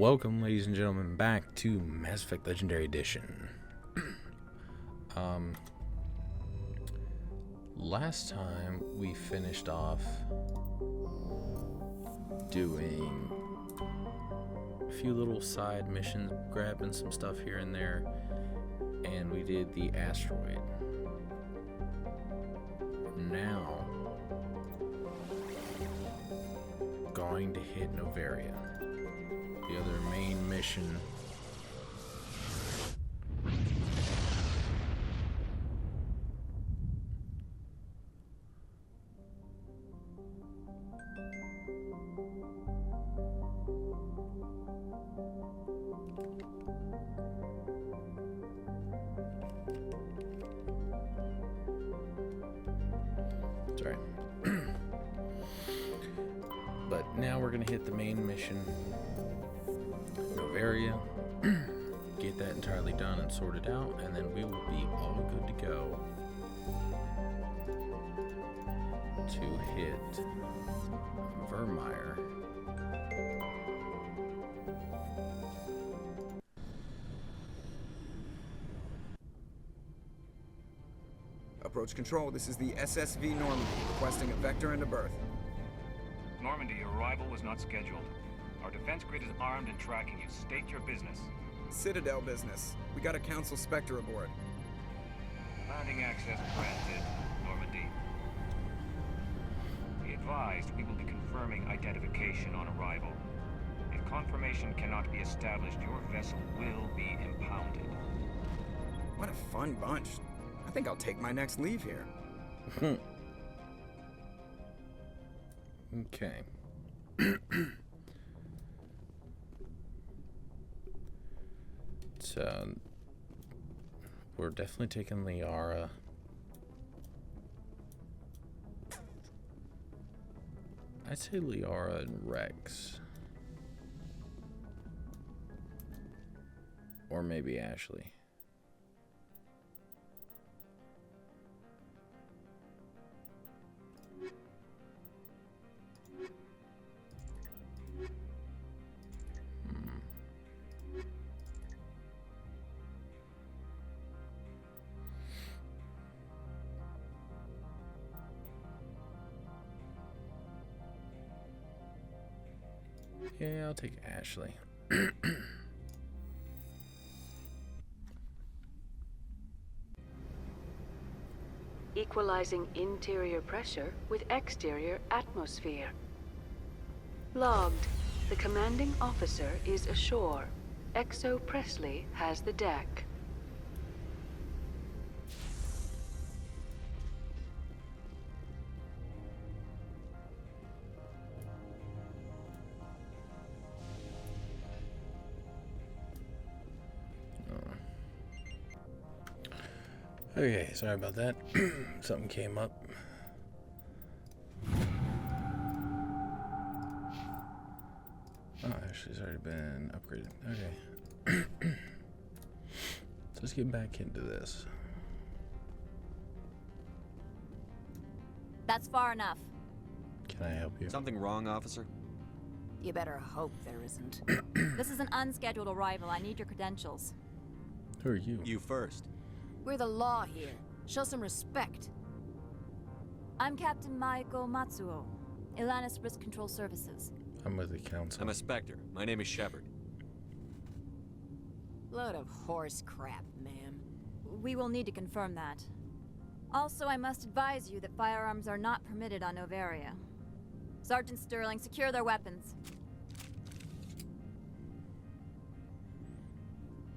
Welcome, ladies and gentlemen, back to Mass Effect Legendary Edition. Last time we finished off doing a few little side missions, grabbing some stuff here and there, and we did the asteroid. Now, going to hit Noveria, the other main mission. Sorry. But now we're gonna hit the main mission, Noveria, get that entirely done and sorted out, and then we will be all good to go to hit Vermeer. Approach control, this is the SSV Normandy, requesting a vector and a berth. Normandy, your arrival was not scheduled. Our defense grid is armed and tracking you. State your business. Citadel business. We got a Council Spectre aboard. Landing access granted, Normandy. Be advised, we will be confirming identification on arrival. If confirmation cannot be established, your vessel will be impounded. What a fun bunch. I think I'll take my next leave here. Okay. So, we're definitely taking Liara. I'd say Liara and Rex. Or maybe Ashley. Yeah, I'll take Ashley. Equalizing interior pressure with exterior atmosphere. Logged. The commanding officer is ashore. Exo Presley has the deck. Okay, sorry about that. Something came up. Oh, Ashley's already been upgraded. Okay. So let's get back into this. That's far enough. Can I help you? Something wrong, officer? You better hope there isn't. This is an unscheduled arrival. I need your credentials. Who are you? You first. We're the law here. Show some respect. I'm Captain Maiko Matsuo, Ilanis Risk Control Services. I'm with the council. I'm a Spectre. My name is Shepard. Load of horse crap, ma'am. We will need to confirm that. Also, I must advise you that firearms are not permitted on Noveria. Sergeant Sterling, secure their weapons.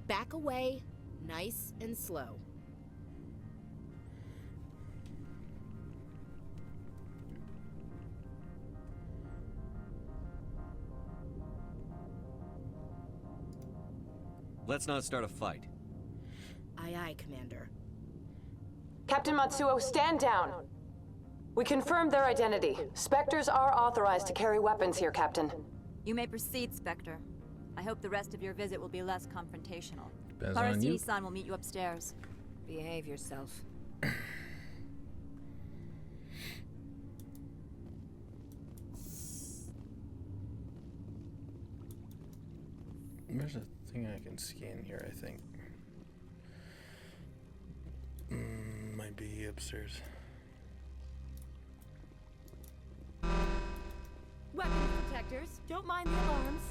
Back away, nice and slow. Let's not start a fight. Aye, aye, Commander. Captain Matsuo, stand down. We confirmed their identity. Spectres are authorized to carry weapons here, Captain. You may proceed, Spectre. I hope the rest of your visit will be less confrontational. Depends on you. Parasiti-san will meet you upstairs. Behave yourself. There's a thing I can scan here, I think. Might be upstairs. Weapons detectors, don't mind the alarms.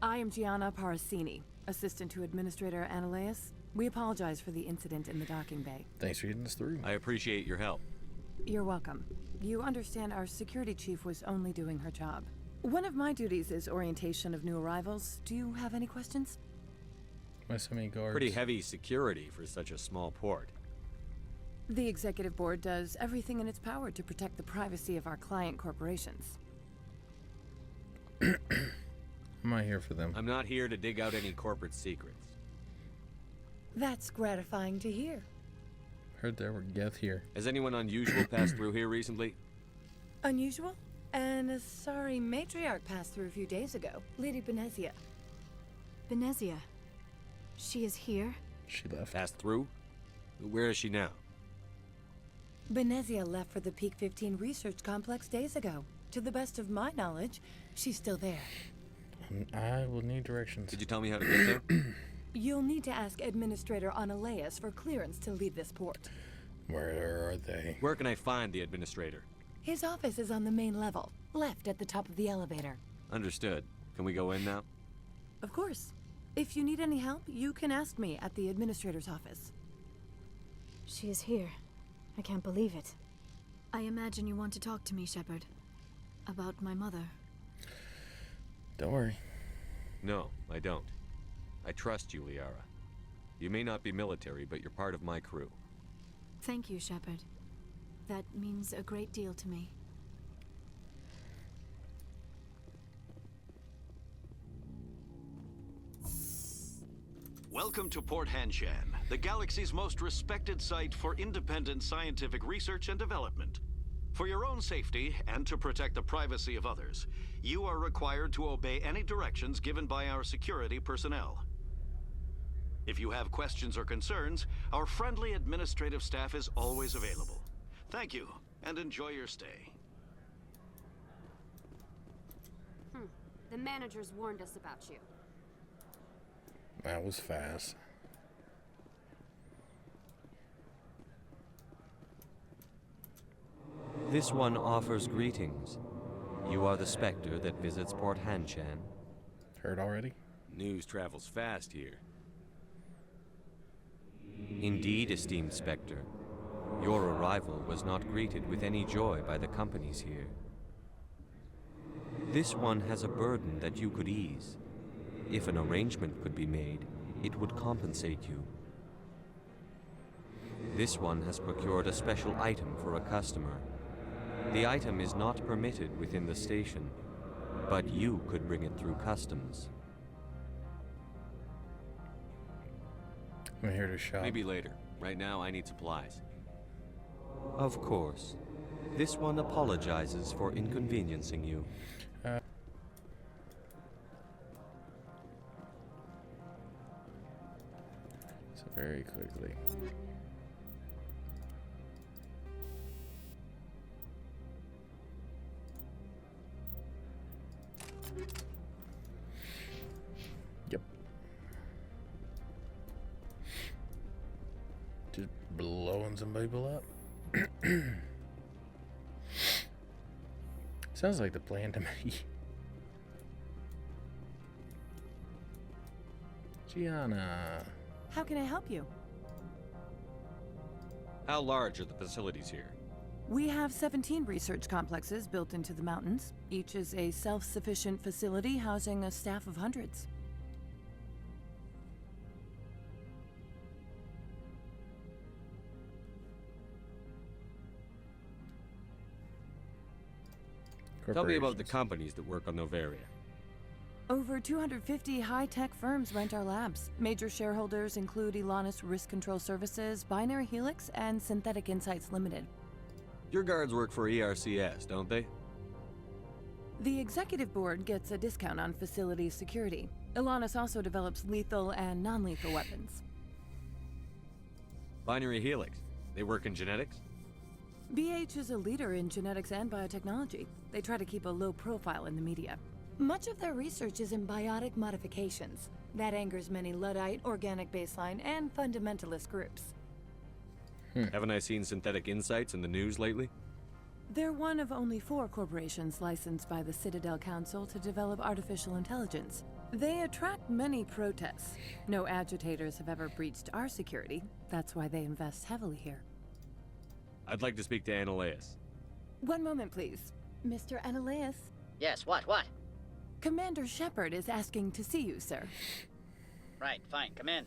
I am Gianna Parasini, assistant to Administrator Anoleis. We apologize for the incident in the docking bay. Thanks for getting us through. I appreciate your help. You're welcome. You understand our security chief was only doing her job. One of my duties is orientation of new arrivals. Do you have any questions? Why so many guards? Pretty heavy security for such a small port. The executive board does everything in its power to protect the privacy of our client corporations. I'm not here for them. I'm not here to dig out any corporate secrets. That's gratifying to hear. Heard there were Geth here. Has anyone unusual passed through here recently? Unusual? And a sorry matriarch passed through a few days ago. Lady Benezia. Benezia. She is here? She left. Passed through? Where is she now? Benezia left for the Peak 15 research complex days ago. To the best of my knowledge, she's still there. I will need directions. Did you tell me how to get there? You'll need to ask Administrator Anoleis for clearance to leave this port. Where are they? Where can I find the administrator? His office is on the main level, left at the top of the elevator. Understood. Can we go in now? Of course. If you need any help, you can ask me at the administrator's office. She is here. I can't believe it. I imagine you want to talk to me, Shepard. About my mother. Don't worry. No, I don't. I trust you, Liara. You may not be military, but you're part of my crew. Thank you, Shepard. That means a great deal to me. Welcome to Port Hanshan, the galaxy's most respected site for independent scientific research and development. For your own safety, and to protect the privacy of others, you are required to obey any directions given by our security personnel. If you have questions or concerns, our friendly administrative staff is always available. Thank you, and enjoy your stay. The managers warned us about you. That was fast. This one offers greetings. You are the spectre that visits Port Hanshan. Heard already? News travels fast here. Indeed, esteemed spectre. Your arrival was not greeted with any joy by the companies here. This one has a burden that you could ease. If an arrangement could be made, it would compensate you. This one has procured a special item for a customer. The item is not permitted within the station, but you could bring it through customs. I'm here to shop. Maybe later. Right now, I need supplies. Of course. This one apologizes for inconveniencing you. So very quickly. Yep. Just blowing some people up. Sounds like the plan to me. Gianna. How can I help you? How large are the facilities here? We have 17 research complexes built into the mountains. Each is a self-sufficient facility housing a staff of hundreds. Tell me about the companies that work on Noveria. Over 250 high-tech firms rent our labs. Major shareholders include Elanus Risk Control Services, Binary Helix, and Synthetic Insights Limited. Your guards work for ERCS, don't they? The executive board gets a discount on facility security. Elanus also develops lethal and non-lethal weapons. Binary Helix. They work in genetics? BH is a leader in genetics and biotechnology. They try to keep a low profile in the media. Much of their research is in biotic modifications. That angers many Luddite, organic baseline, and fundamentalist groups. Haven't I seen synthetic insights in the news lately? They're one of only 4 corporations licensed by the Citadel Council to develop artificial intelligence. They attract many protests. No agitators have ever breached our security. That's why they invest heavily here. I'd like to speak to Anoleis. One moment, please. Mr. Anoleis? Yes, what? Commander Shepard is asking to see you, sir. Right, fine, come in.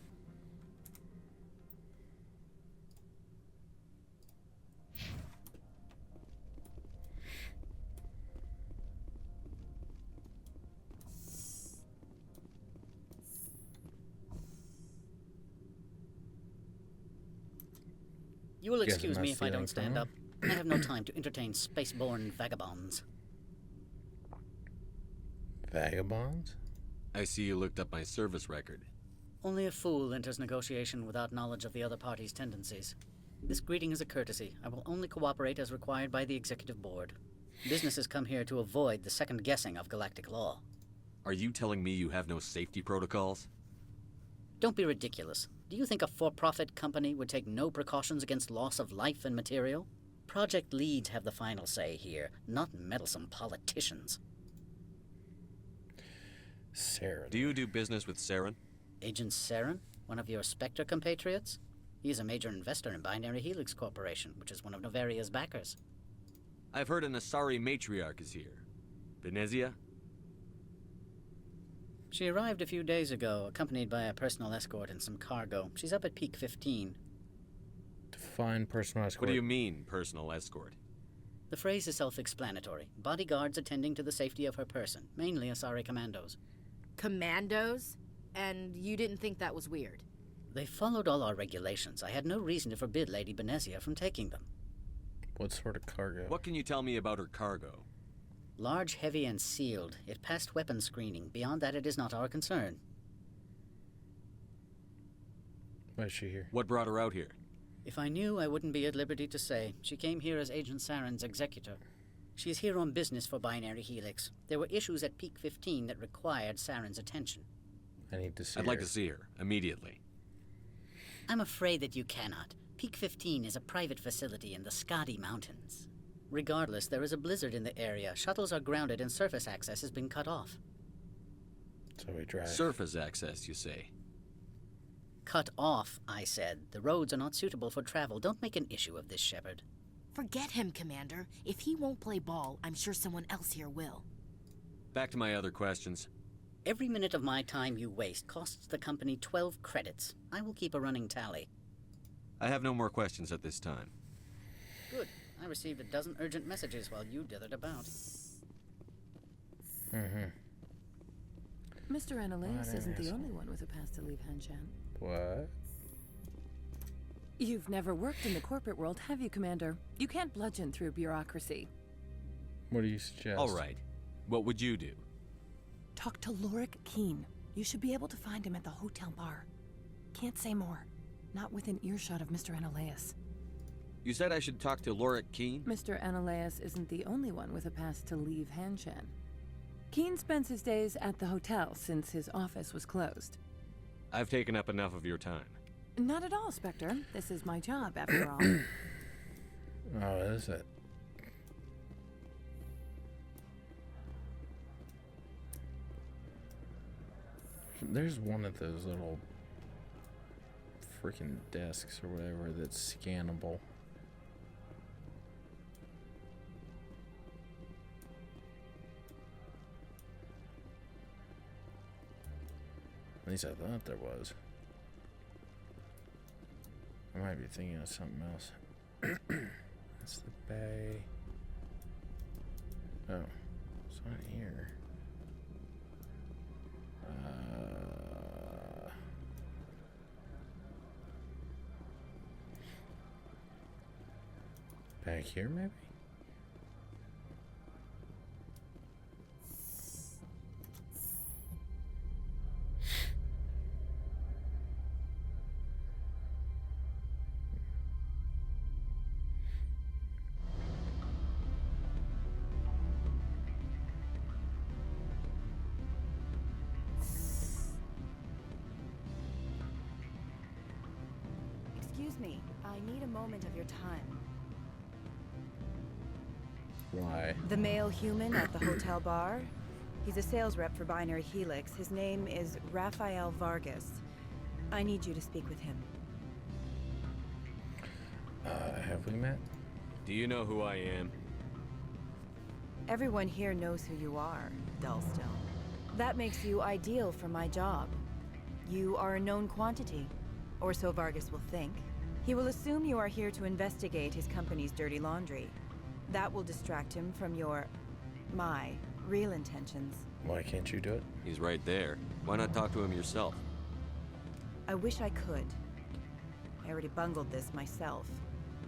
You will excuse me if I don't stand up. I have no time to entertain spaceborne vagabonds. Vagabonds? I see you looked up my service record. Only a fool enters negotiation without knowledge of the other party's tendencies. This greeting is a courtesy. I will only cooperate as required by the Executive Board. Businesses come here to avoid the second guessing of galactic law. Are you telling me you have no safety protocols? Don't be ridiculous. Do you think a for-profit company would take no precautions against loss of life and material? Project leads have the final say here, not meddlesome politicians. Saren. Do you do business with Saren? Agent Saren? One of your Spectre compatriots? He's a major investor in Binary Helix Corporation, which is one of Noveria's backers. I've heard an Asari Matriarch is here. Benezia? She arrived a few days ago, accompanied by a personal escort and some cargo. She's up at Peak 15. Define personal escort. What do you mean, personal escort? The phrase is self-explanatory. Bodyguards attending to the safety of her person, mainly Asari commandos. Commandos? And you didn't think that was weird? They followed all our regulations. I had no reason to forbid Lady Benezia from taking them. What sort of cargo? What can you tell me about her cargo? Large, heavy, and sealed. It passed weapons screening. Beyond that, it is not our concern. Why is she here? What brought her out here? If I knew, I wouldn't be at liberty to say. She came here as Agent Saren's executor. She's here on business for Binary Helix. There were issues at Peak 15 that required Saren's attention. I need to see I'd her. like to see her, immediately. I'm afraid that you cannot. Peak 15 is a private facility in the Skadi Mountains. Regardless, there is a blizzard in the area. Shuttles are grounded and surface access has been cut off. So we drive. Surface access, you say? Cut off, I said. The roads are not suitable for travel. Don't make an issue of this, Shepard. Forget him, Commander. If he won't play ball, I'm sure someone else here will. Back to my other questions. Every minute of my time you waste costs the company 12 credits. I will keep a running tally. I have no more questions at this time. Good. I received a dozen urgent messages while you dithered about. Mr. Anoleis isn't the only one with a pass to leave Hanshan. What? You've never worked in the corporate world, have you, Commander? You can't bludgeon through bureaucracy. What do you suggest? All right. What would you do? Talk to Lorik Keen. You should be able to find him at the hotel bar. Can't say more. Not within earshot of Mr. Anoleis. You said I should talk to Lorik Keen? Mr. Anoleis isn't the only one with a pass to leave Hanshan. Keen spends his days at the hotel since his office was closed. I've taken up enough of your time. Not at all, Spectre. This is my job, after all. Oh, is it? There's one of those little freaking desks or whatever that's scannable. At least I thought there was. I might be thinking of something else. That's the bay. Oh, it's not here. Back here, maybe? I need a moment of your time. Why? The male human at the hotel bar? He's a sales rep for Binary Helix. His name is Rafael Vargas. I need you to speak with him. Have we met? Do you know who I am? Everyone here knows who you are, Dullstone. That makes you ideal for my job. You are a known quantity, or so Vargas will think. He will assume you are here to investigate his company's dirty laundry. That will distract him from my real intentions. Why can't you do it? He's right there. Why not talk to him yourself? I wish I could. I already bungled this myself.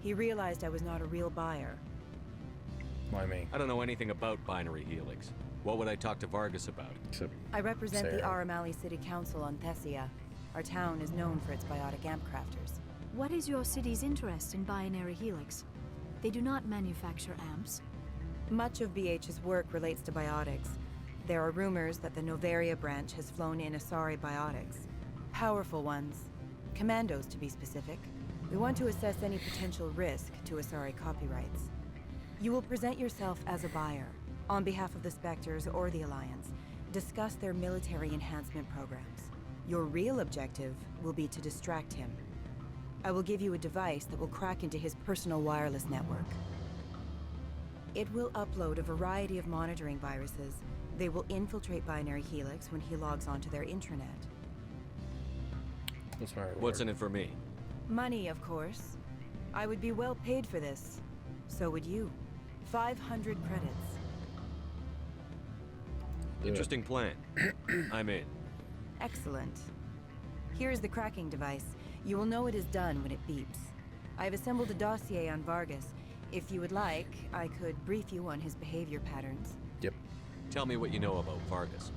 He realized I was not a real buyer. Why me? I don't know anything about Binary Helix. What would I talk to Vargas about? I represent the Sarah. Aramali City Council on Thessia. Our town is known for its biotic amp crafters. What is your city's interest in Binary Helix? They do not manufacture amps. Much of BH's work relates to biotics. There are rumors that the Noveria branch has flown in Asari biotics. Powerful ones. Commandos, to be specific. We want to assess any potential risk to Asari copyrights. You will present yourself as a buyer, on behalf of the Spectres or the Alliance. Discuss their military enhancement programs. Your real objective will be to distract him. I will give you a device that will crack into his personal wireless network. It will upload a variety of monitoring viruses. They will infiltrate Binary Helix when he logs onto their intranet. What's my reward? What's in it for me? Money, of course. I would be well paid for this. So would you. 500 credits. Interesting plan. I'm in. Excellent. Here is the cracking device. You will know it is done when it beeps. I have assembled a dossier on Vargas. If you would like, I could brief you on his behavior patterns. Yep. Tell me what you know about Vargas.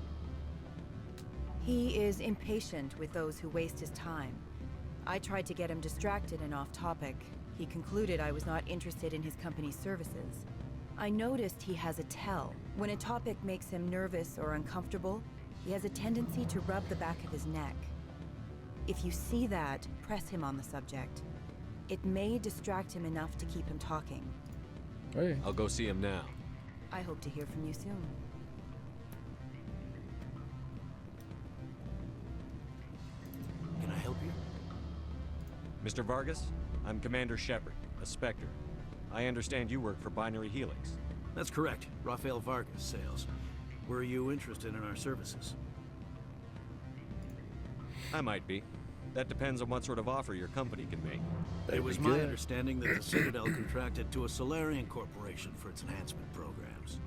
He is impatient with those who waste his time. I tried to get him distracted and off topic. He concluded I was not interested in his company's services. I noticed he has a tell. When a topic makes him nervous or uncomfortable, he has a tendency to rub the back of his neck. If you see that, press him on the subject. It may distract him enough to keep him talking. Hey. I'll go see him now. I hope to hear from you soon. Can I help you? Mr. Vargas, I'm Commander Shepard, a Spectre. I understand you work for Binary Helix. That's correct. Rafael Vargas, sales. Were you interested in our services? I might be. That depends on what sort of offer your company can make. It was my understanding that the Citadel contracted to a Solarian corporation for its enhancement programs.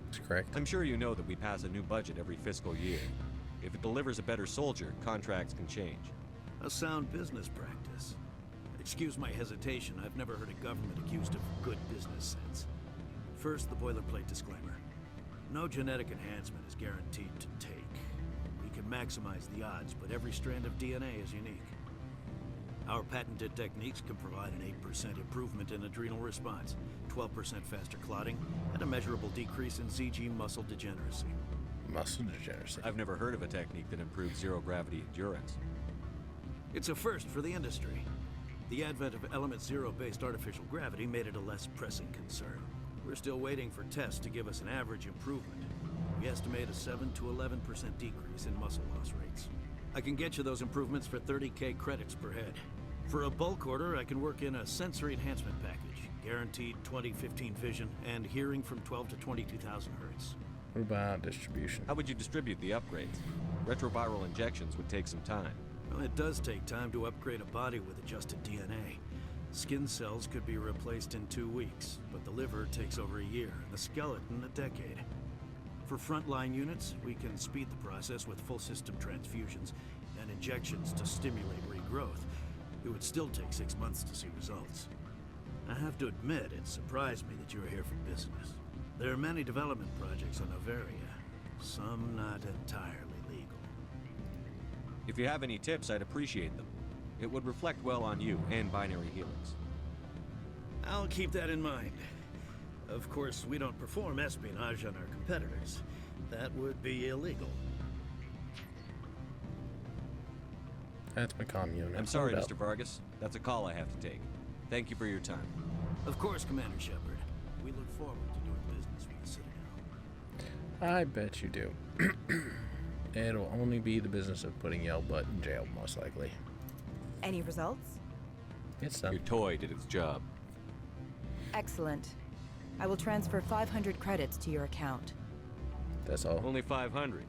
That's correct. I'm sure you know that we pass a new budget every fiscal year. If it delivers a better soldier, contracts can change. A sound business practice. Excuse my hesitation, I've never heard a government accused of good business sense. First, the boilerplate disclaimer. No genetic enhancement is guaranteed to take. We can maximize the odds, but every strand of DNA is unique. Our patented techniques can provide an 8% improvement in adrenal response, 12% faster clotting, and a measurable decrease in ZG muscle degeneracy. Muscle degeneracy? I've never heard of a technique that improves zero-gravity endurance. It's a first for the industry. The advent of Element Zero-based artificial gravity made it a less pressing concern. We're still waiting for tests to give us an average improvement. We estimate a 7 to 11% decrease in muscle loss rates. I can get you those improvements for 30K credits per head. For a bulk order, I can work in a sensory enhancement package, guaranteed 20/15 vision, and hearing from 12 to 22,000 hertz. What about distribution? How would you distribute the upgrades? Retroviral injections would take some time. Well, it does take time to upgrade a body with adjusted DNA. Skin cells could be replaced in 2 weeks, but the liver takes over a year, and the skeleton a decade. For frontline units, we can speed the process with full system transfusions and injections to stimulate regrowth. It would still take 6 months to see results. I have to admit, it surprised me that you were here for business. There are many development projects on Noveria, some not entirely legal. If you have any tips, I'd appreciate them. It would reflect well on you and Binary Helix. I'll keep that in mind. Of course, we don't perform espionage on our competitors. That would be illegal. That's my comm unit. I'm sorry, Hold up. Mr. Vargas. That's a call I have to take. Thank you for your time. Of course, Commander Shepard. We look forward to doing business with the Citadel. I bet you do. It'll only be the business of putting Yell Butt in jail, most likely. Any results? It's done. Your toy did its job. Excellent. I will transfer 500 credits to your account. That's all. Only 500.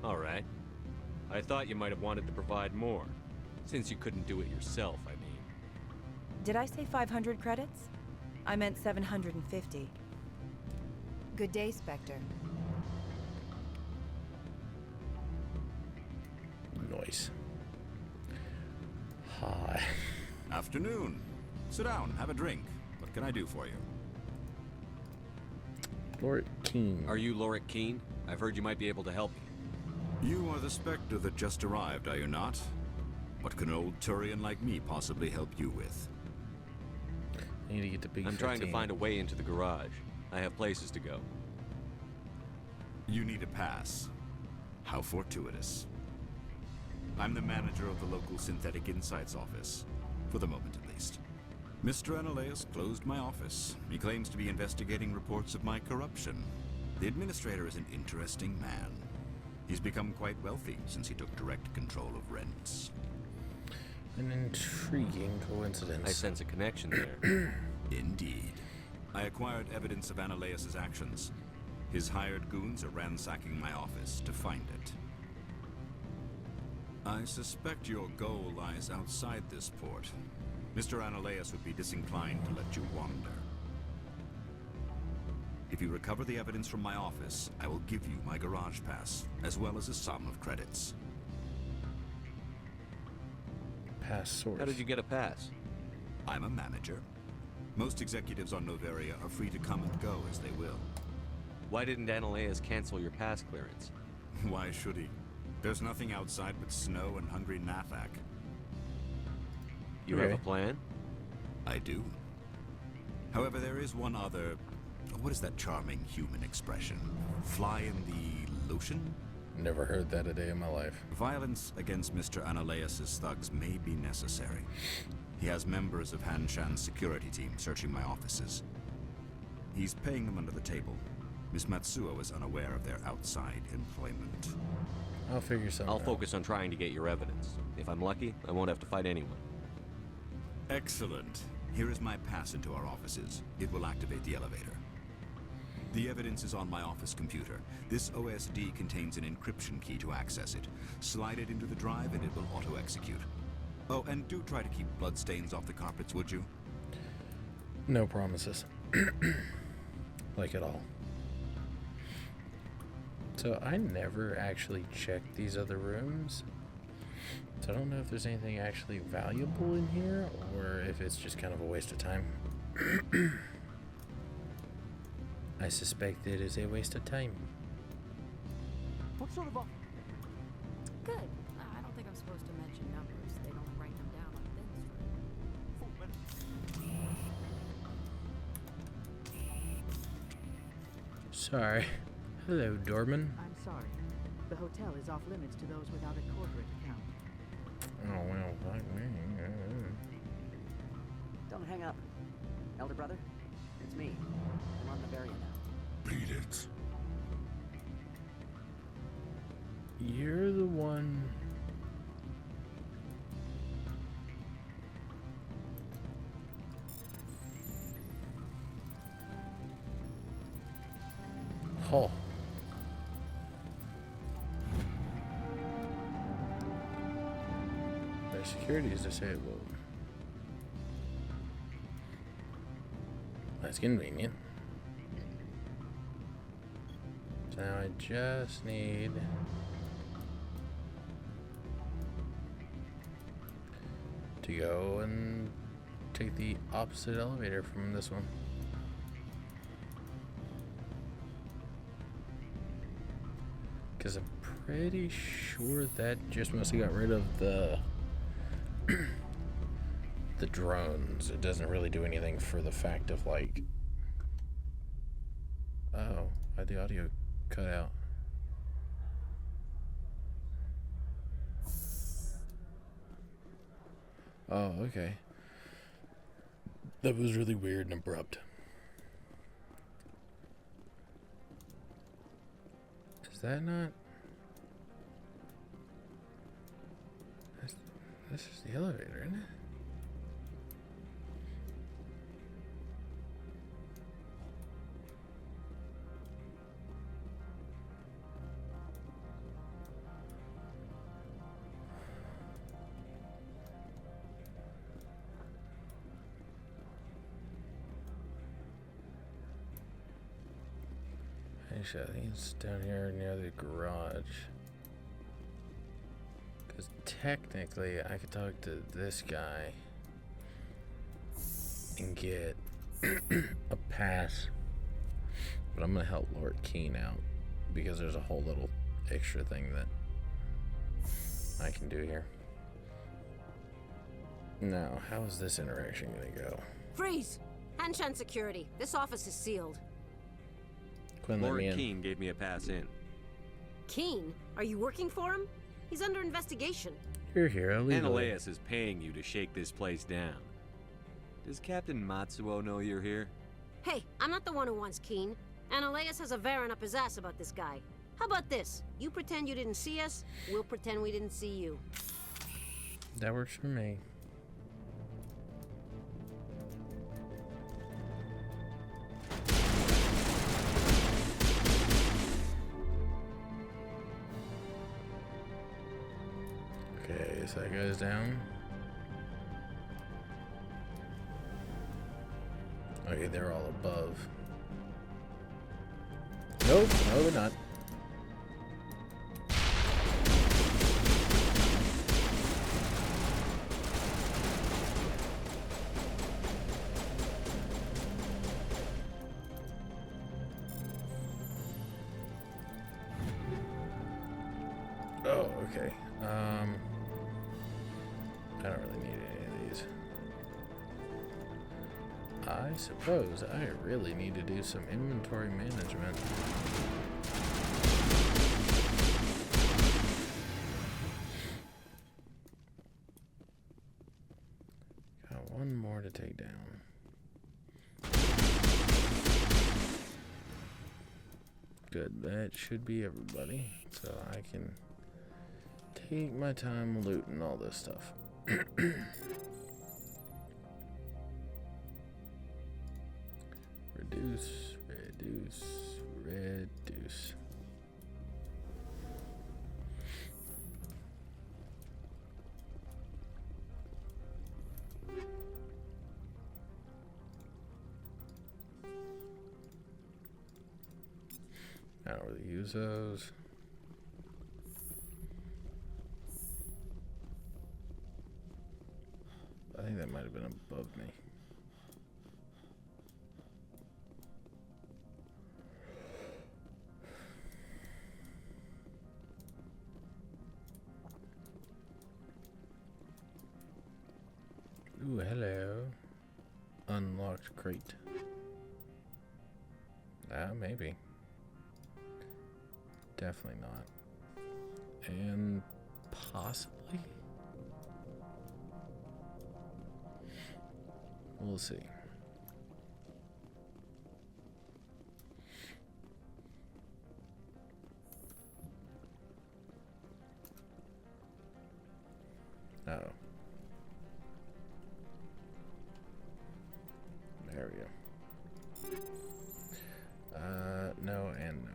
All right. I thought you might have wanted to provide more, since you couldn't do it yourself, I mean. Did I say 500 credits? I meant 750. Good day, Spectre. Noise. Hi. Afternoon. Sit down, have a drink. What can I do for you? Loric Keen. Are you Loric Keen? I've heard you might be able to help me. You are the Spectre that just arrived, are you not? What can an old Turian like me possibly help you with? I need to get to Big I'm trying to 15. find a way into the garage. I have places to go. You need a pass. How fortuitous. I'm the manager of the local Synthetic Insights office. For the moment, at least. Mr. Anoleis closed my office. He claims to be investigating reports of my corruption. The administrator is an interesting man. He's become quite wealthy since he took direct control of rents. An intriguing coincidence. I sense a connection there. Indeed. I acquired evidence of Anoleis' actions. His hired goons are ransacking my office to find it. I suspect your goal lies outside this port. Mr. Anoleis would be disinclined to let you wander. If you recover the evidence from my office, I will give you my garage pass, as well as a sum of credits. Pass source. How did you get a pass? I'm a manager. Most executives on Noveria are free to come and go as they will. Why didn't Anoleis cancel your pass clearance? Why should he? There's nothing outside but snow and hungry Nathak. You have a plan? I do. However, there is one other... What is that charming human expression? Fly in the lotion? Never heard that a day in my life. Violence against Mr. Anoleis' thugs may be necessary. He has members of Han Shan's security team searching my offices. He's paying them under the table. Miss Matsuo is unaware of their outside employment. I'll figure something out. I'll focus on trying to get your evidence. If I'm lucky, I won't have to fight anyone. Excellent. Here is my pass into our offices. It will activate the elevator. The evidence is on my office computer. This OSD contains an encryption key to access it. Slide it into the drive and it will auto-execute. Oh, and do try to keep bloodstains off the carpets, would you? No promises. Like at all. So I never actually checked these other rooms. So I don't know if there's anything actually valuable in here or if it's just kind of a waste of time. I suspect it is a waste of time. What sort of Good. I don't think I'm supposed to mention numbers. They don't write them down on thin string. Sorry. Hello, doorman. I'm sorry. The hotel is off limits to those without a corporate account. Oh, well, fuck me. Don't hang up. Elder brother, it's me. I'm on Noveria now. Beat it. You're the one... Oh. Their security is disabled. That's convenient. So now I just need to go and take the opposite elevator from this one. Because I'm pretty sure that just must have got rid of the the drones. It doesn't really do anything for the fact of like, oh, why'd the audio cut out? Oh, okay. That was really weird and abrupt. Is that not? This is the elevator, isn't it? Actually, I think it's down here near the garage. Because technically, I could talk to this guy and get a pass. But I'm going to help Lord Keen out because there's a whole little extra thing that I can do here. Now, how is this interaction going to go? Freeze! Hanshan security. This office is sealed. Quinn, let Lord me in. Keen gave me a pass in. Keen? Are you working for him? He's under investigation. You're here illegally. Anoleis is paying you to shake this place down. Does Captain Matsuo know you're here? Hey, I'm not the one who wants Keen. Anoleis has a Varen up his ass about this guy. How about this? You pretend you didn't see us, we'll pretend we didn't see you. That works for me. Okay, so that goes down. Okay, they're all above. Nope, no they're not. Oh, okay. I don't really need any of these. I suppose I really need to do some inventory management. Got one more to take down. Good, that should be everybody. So I can take my time looting all this stuff. Reduce, reduce, reduce. I don't really use those. I think that might have been above me. Ooh, hello. Unlocked crate. Maybe. Definitely not. And possibly? We'll see. Uh-oh. There we go. No and no.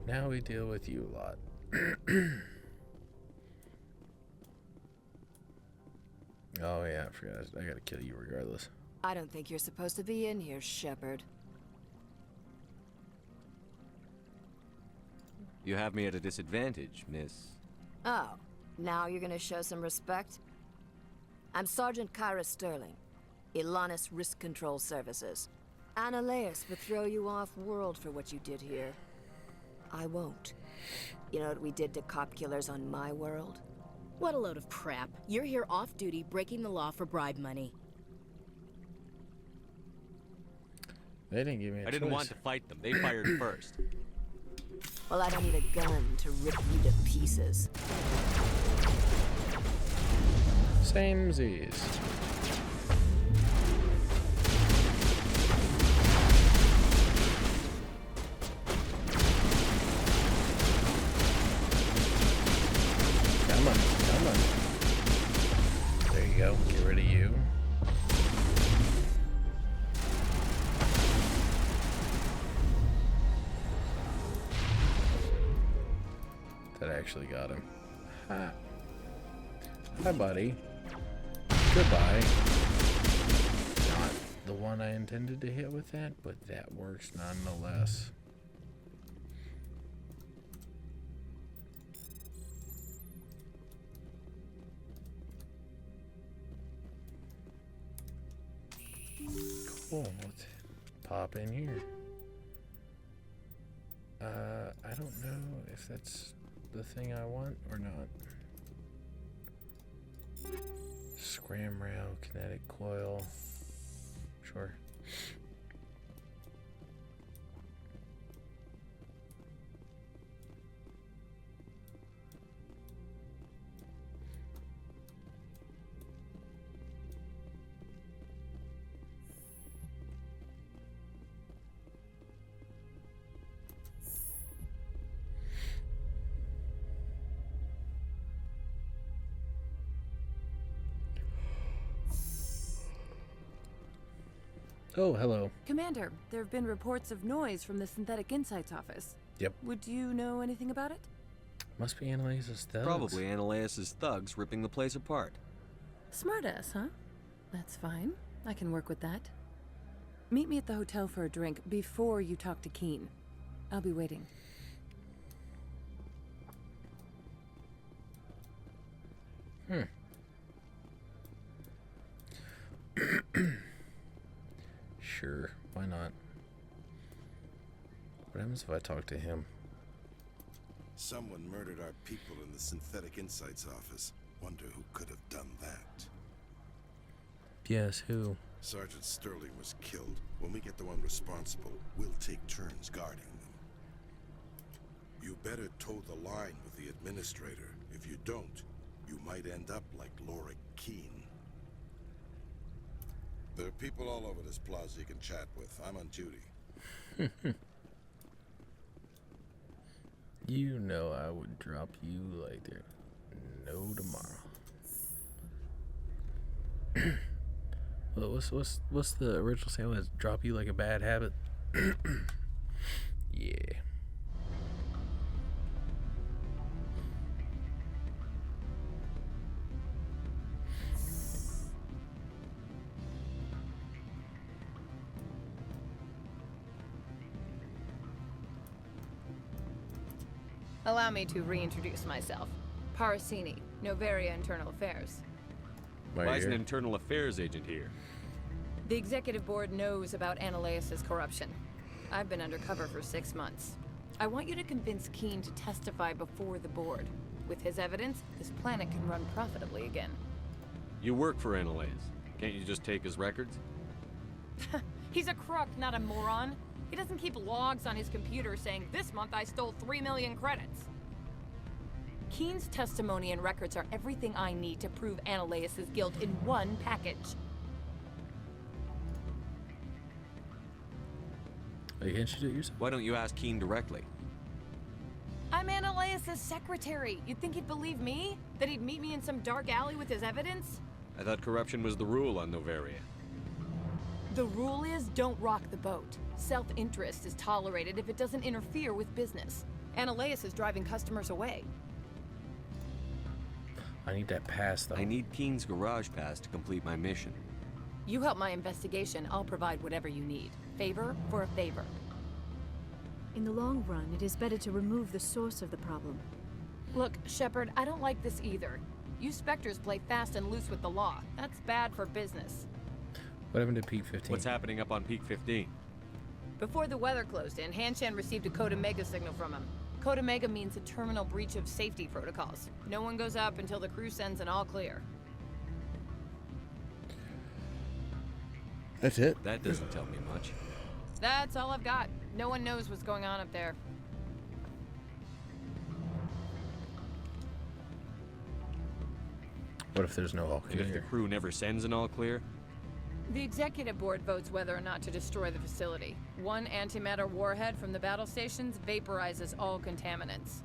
Now we deal with you lot. Oh yeah, I forgot. I gotta kill you regardless. I don't think you're supposed to be in here, Shepard. You have me at a disadvantage, miss. Oh, now you're gonna show some respect? I'm Sergeant Kyra Sterling, Ilanis Risk Control Services. Anoleis would throw you off-world for what you did here. I won't. You know what we did to cop killers on my world? What a load of crap. You're here off-duty, breaking the law for bribe money. They didn't give me a I didn't choice. want to fight them. They fired first. Well, I don't need a gun to rip you to pieces. Samesies. Come on, come on. There you go. Get rid of you. That actually got him. Ha. Hi, buddy. Goodbye. Not the one I intended to hit with that, but that works nonetheless. Cool. Let's pop in here. I don't know if that's the thing I want or not. Scram rail, kinetic coil. Sure. Oh, hello. Commander, there have been reports of noise from the Synthetic Insights office. Yep. Would you know anything about it? Must be Anoleis thugs. Probably Anoleis' thugs ripping the place apart. Smartass, huh? That's fine. I can work with that. Meet me at the hotel for a drink before you talk to Keen. I'll be waiting. Sure, why not? What happens if I talk to him? Someone murdered our people in the Synthetic Insights office. Wonder who could have done that. Yes, who? Sergeant Sterling was killed. When we get the one responsible, we'll take turns guarding them. You better toe the line with the administrator. If you don't, you might end up like Laura Keene. There are people all over this plaza you can chat with. I'm on duty. You know I would drop you like there no tomorrow. Well, what's the original saying? Was drop you like a bad habit? Yeah. Allow me to reintroduce myself. Parasini, Noveria Internal Affairs. Why is an internal affairs agent here? The executive board knows about Anoleis' corruption. I've been undercover for 6 months. I want you to convince Keene to testify before the board. With his evidence, this planet can run profitably again. You work for Anoleis. Can't you just take his records? He's a crook, not a moron. He doesn't keep logs on his computer saying, this month I stole 3 million credits. Keene's testimony and records are everything I need to prove Anoleis' guilt in one package. Can't you do it yourself? Why don't you ask Keene directly? I'm Anoleis' secretary. You'd think he'd believe me? That he'd meet me in some dark alley with his evidence? I thought corruption was the rule on Noveria. The rule is, don't rock the boat. Self-interest is tolerated if it doesn't interfere with business. Anoleis is driving customers away. I need that pass, though. I need Keene's garage pass to complete my mission. You help my investigation, I'll provide whatever you need. Favor for a favor. In the long run, it is better to remove the source of the problem. Look, Shepard, I don't like this either. You Spectres play fast and loose with the law. That's bad for business. What happened to Peak 15? What's happening up on Peak 15? Before the weather closed in, Hanshan received a Code Omega signal from him. Code Omega means a terminal breach of safety protocols. No one goes up until the crew sends an all clear. That's it? That doesn't tell me much. That's all I've got. No one knows what's going on up there. What if there's no all And if the clear? crew never sends an all clear? The executive board votes whether or not to destroy the facility. One antimatter warhead from the battle stations vaporizes all contaminants.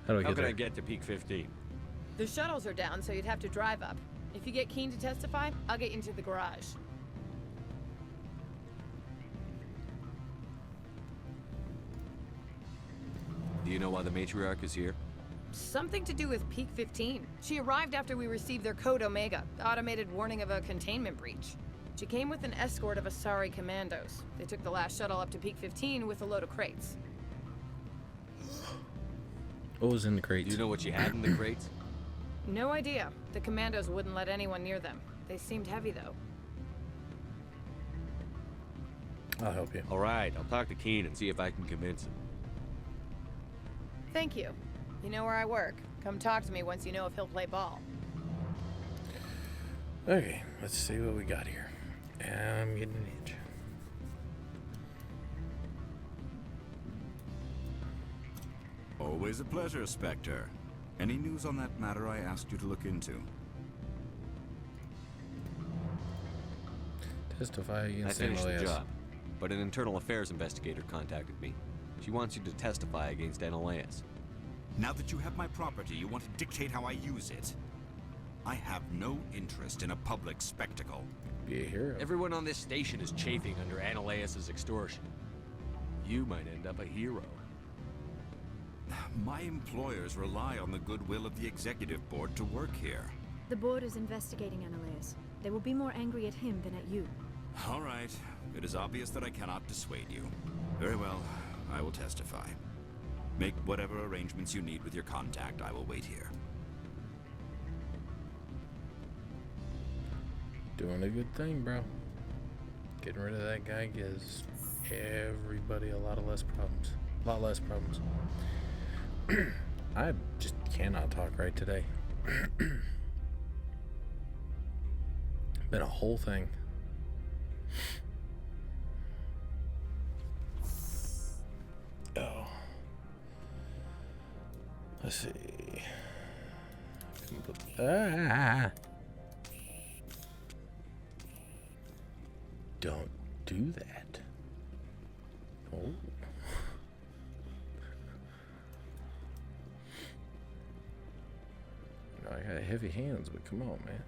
How do I How get can there? I get to Peak 15? The shuttles are down, so you'd have to drive up. If you get Keen to testify, I'll get you into the garage. Do you know why the Matriarch is here? Something to do with Peak 15. She arrived after we received their Code Omega, the automated warning of a containment breach. She came with an escort of Asari commandos. They took the last shuttle up to Peak 15 with a load of crates. What was in the crates? Do you know what you had in the crates? No idea. The commandos wouldn't let anyone near them. They seemed heavy, though. I'll help you. All right, I'll talk to Keen and see if I can convince him. Thank you. You know where I work. Come talk to me once you know if he'll play ball. Okay, let's see what we got here. I'm getting an itch. Always a pleasure, Spectre. Any news on that matter I asked you to look into? Testify I against finished the Anoleis. job, but an internal affairs investigator contacted me. She wants you to testify against Anoleis. Now that you have my property, you want to dictate how I use it. I have no interest in a public spectacle. Be a hero. Everyone on this station is chafing under Anoleis' extortion. You might end up a hero. My employers rely on the goodwill of the executive board to work here. The board is investigating Anoleis. They will be more angry at him than at you. All right. It is obvious that I cannot dissuade you. Very well. I will testify. Make whatever arrangements you need with your contact. I will wait here. Doing a good thing, bro. Getting rid of that guy gives everybody a lot less problems. I just cannot talk right today. Been a whole thing. Oh. Let's see. Don't do that. Oh. You know, I got heavy hands, but come on, man.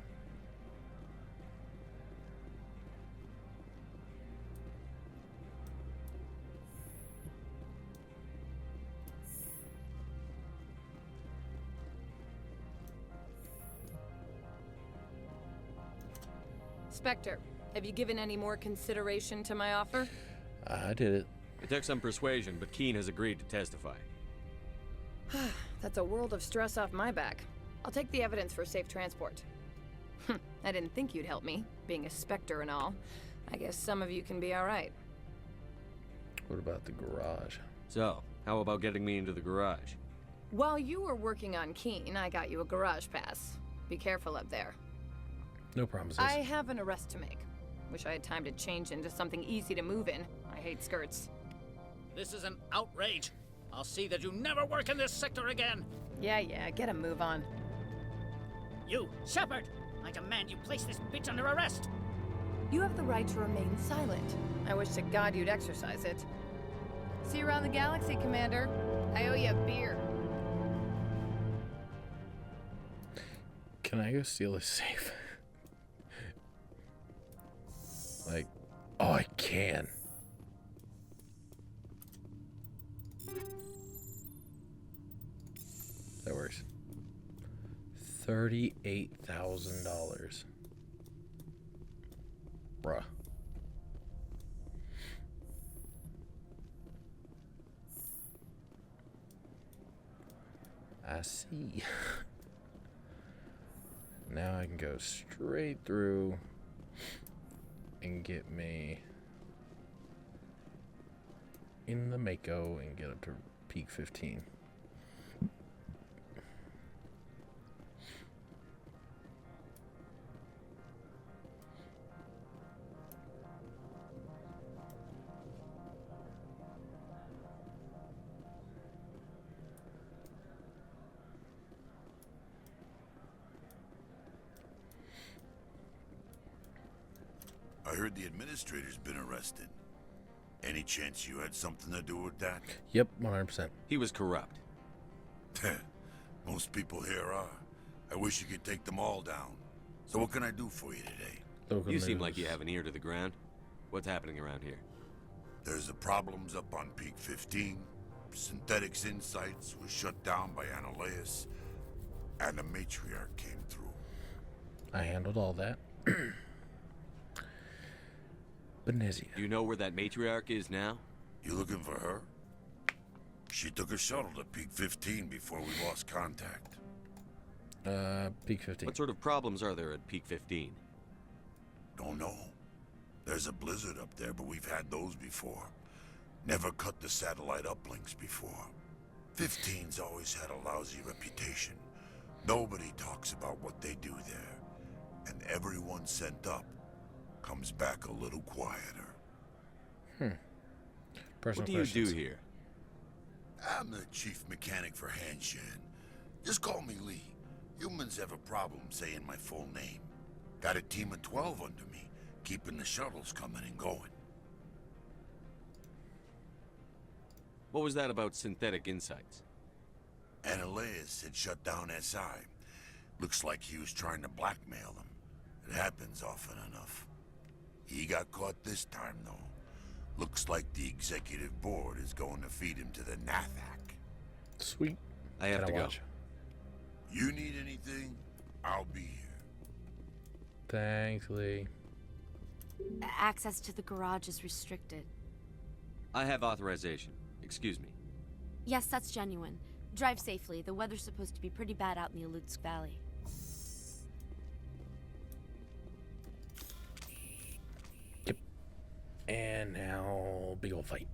Spectre, have you given any more consideration to my offer? I did it. It took some persuasion, but Keen has agreed to testify. That's a world of stress off my back. I'll take the evidence for safe transport. I didn't think you'd help me, being a Spectre and all. I guess some of you can be alright. What about the garage? So, how about getting me into the garage? While you were working on Keen, I got you a garage pass. Be careful up there. No promises. I have an arrest to make. Wish I had time to change into something easy to move in. I hate skirts. This is an outrage. I'll see that you never work in this sector again. Yeah, get a move on. You, Shepard! I demand you place this bitch under arrest. You have the right to remain silent. I wish to God you'd exercise it. See you around the galaxy, Commander. I owe you a beer. Can I go steal a safe? Like, oh, I can. That works. $38,000. Bruh. I see. Now I can go straight through and get me in the Mako and get up to Peak 15. heard the administrator's been arrested. Any chance you had something to do with that? Yep, 100%. He was corrupt. Most people here are. I wish you could take them all down. So what can I do for you today? You seem like you have an ear to the ground. What's happening around here? There's the problems up on Peak 15. Synthetics Insights was shut down by Anoleis. And the Matriarch came through. I handled all that. Benezia. Do you know where that Matriarch is now? You looking for her? She took a shuttle to Peak 15 before we lost contact. Peak 15. What sort of problems are there at Peak 15? Don't know. There's a blizzard up there, but we've had those before. Never cut the satellite uplinks before. 15's always had a lousy reputation. Nobody talks about what they do there. And everyone sent up comes back a little quieter. What do you do here? I'm the chief mechanic for Hanshan. Just call me Lee. Humans have a problem saying my full name. Got a team of 12 under me, keeping the shuttles coming and going. What was that about Synthetic Insights? Anoleis had shut down SI. Looks like he was trying to blackmail them. It happens often enough. He got caught this time, though. Looks like the executive board is going to feed him to the Nathak. Sweet. I have to go. You need anything? I'll be here. Thanks, Lee. Access to the garage is restricted. I have authorization. Excuse me. Yes, that's genuine. Drive safely. The weather's supposed to be pretty bad out in the Alutsk Valley. Yep. And now, big ol' fight.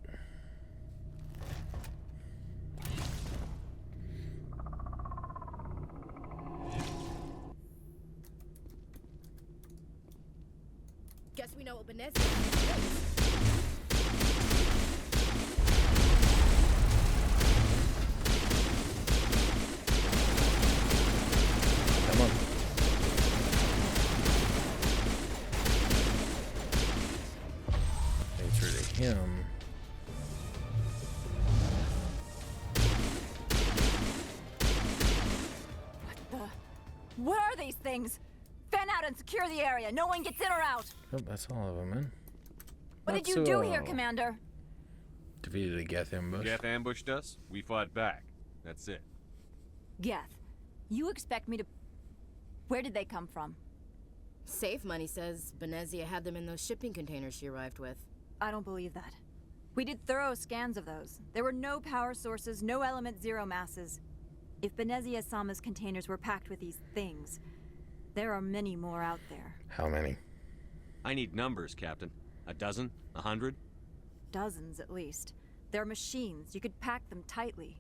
Guess we know what Benezia is. Come on. Answer to him. What are these things? Fan out and secure the area. No one gets in or out. Oh, that's all of them, man. What did you do here, Commander? Defeated a Geth ambush. Geth ambushed us. We fought back. That's it. Geth. You expect me to... Where did they come from? Safe Money says Benezia had them in those shipping containers she arrived with. I don't believe that. We did thorough scans of those. There were no power sources, no element zero masses. If Benezia Sama's containers were packed with these things, there are many more out there. How many? I need numbers, Captain. A dozen? 100? Dozens, at least. They're machines. You could pack them tightly.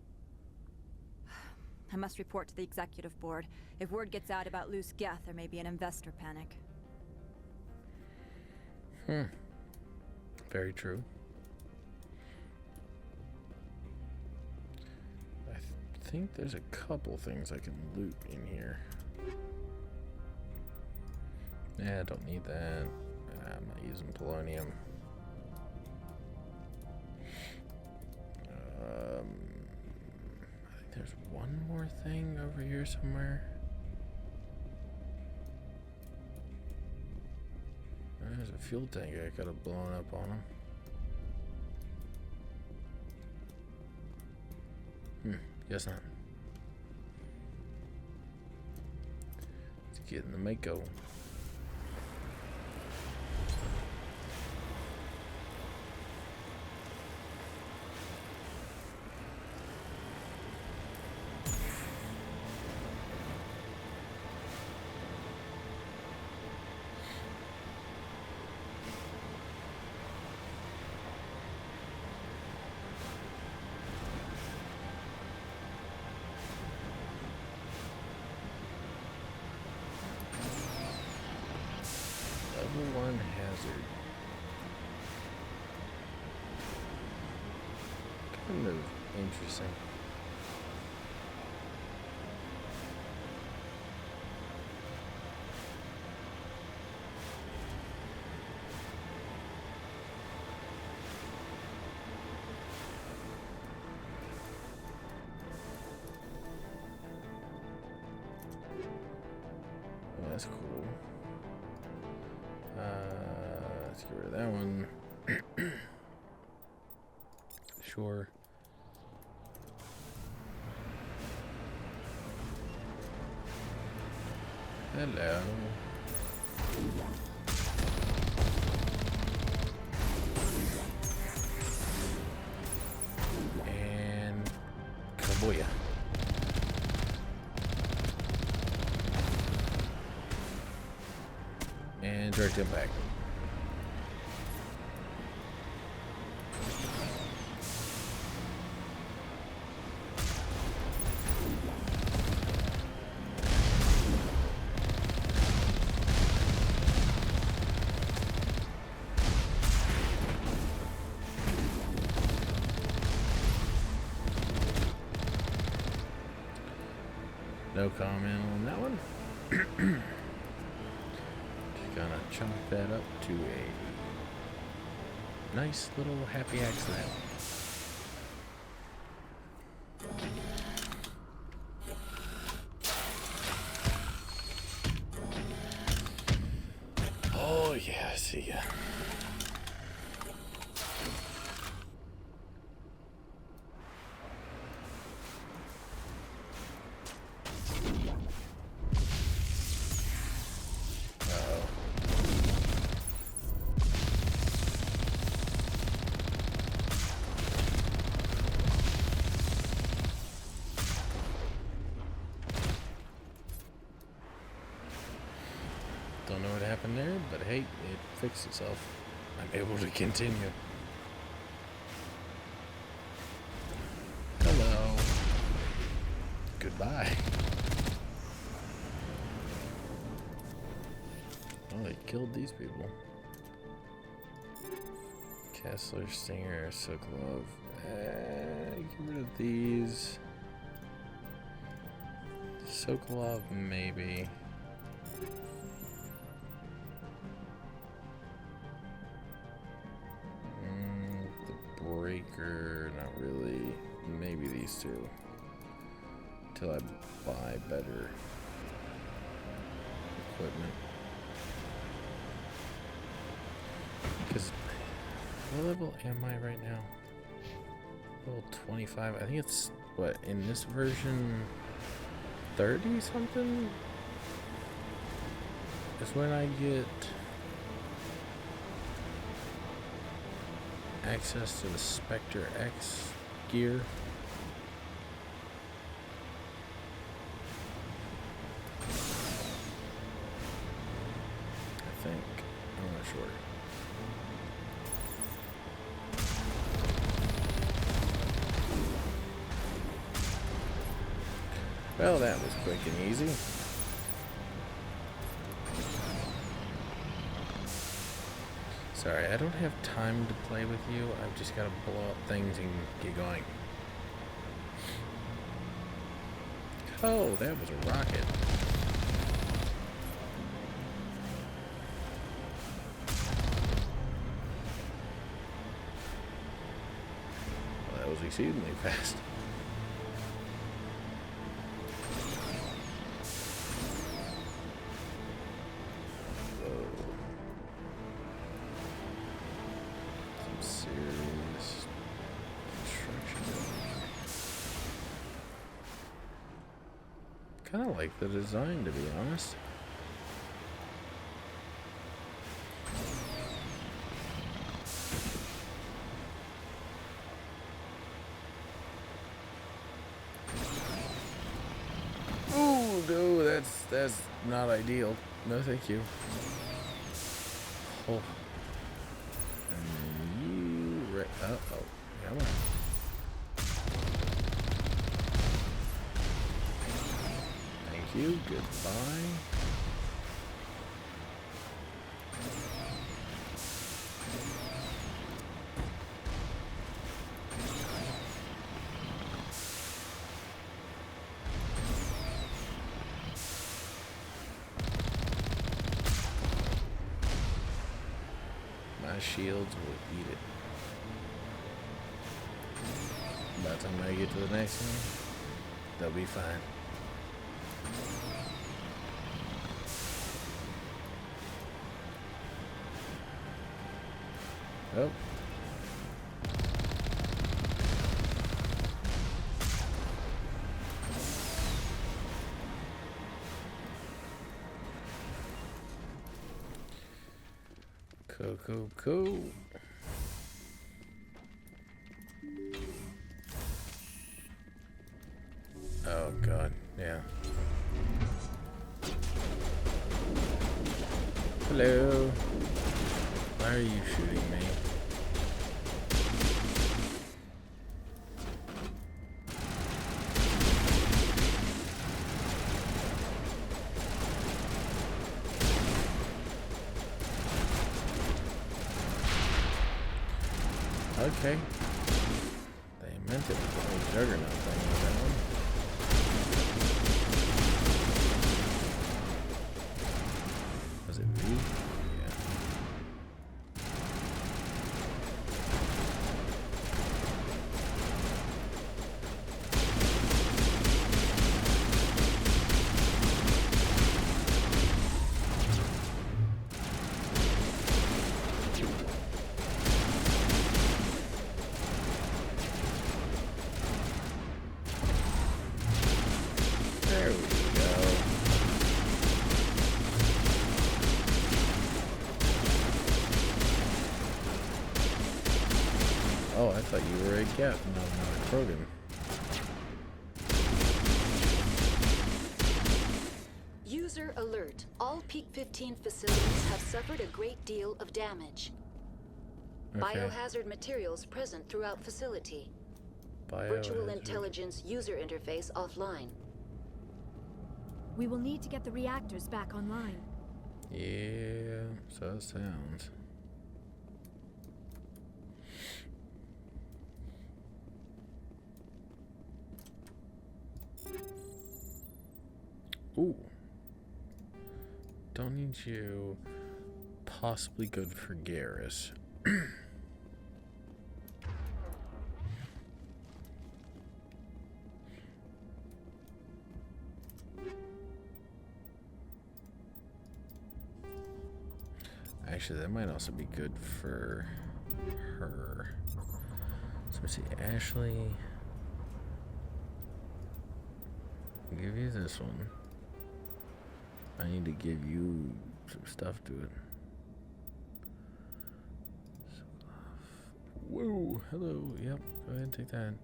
I must report to the executive board. If word gets out about loose Geth, there may be an investor panic. Very true. I think there's a couple things I can loot in here. Yeah, I don't need that. I'm not using polonium. I think there's one more thing over here somewhere. There's a fuel tank I could have blown up on him. Guess not. Let's get in the Mako. Level 1 hazard. Kind of interesting. that's cool. Let's get rid of that one. Sure. Hello. And kaboya. And direct impact. No comment on that one. Just gonna chunk that up to a nice little happy accident. Oh yeah, I see ya. Don't know what happened there, but hey, it fixed itself. I'm able to continue. Hello. Goodbye. Oh, they killed these people. Kessler, Stinger, Sokolov. Get rid of these. Sokolov, maybe. Breaker, not really. Maybe these two. Until I buy better equipment. Because what level am I right now? Level 25. I think it's, what, in this version 30 something? Is when I get access to the Spectre X gear. I think. I'm not sure. Well, that was quick and easy. Sorry, I don't have time to play with you. I've just got to blow up things and get going. Oh, that was a rocket. Well, that was exceedingly fast. Kind of like the design, to be honest. Ooh, no, that's not ideal. No, thank you. Oh, and you, uh-oh, come on. You, goodbye. My shields will eat it. By the time I get to the next one, they'll be fine. Oh. Cool. Oh god, yeah. Hello. Why are you shooting me? Okay. They meant it with the whole juggernaut thing with that one. Was it V? Yeah. There we go. Oh, I thought you were a Gap, not a Krogan. User alert. All Peak 15 facilities have suffered a great deal of damage. Okay. Biohazard materials present throughout facility. Virtual Biohazard. intelligence user interface offline. We will need to get the reactors back online. Yeah, so it sounds. Ooh. Don't need you. Possibly good for Garrus. Actually, that might also be good for her. So let's see, Ashley. I'll give you this one. I need to give you some stuff to it. Whoa, hello, yep, go ahead and take that.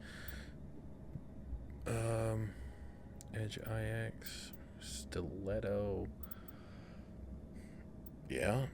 Edge IX, Stiletto. Yeah.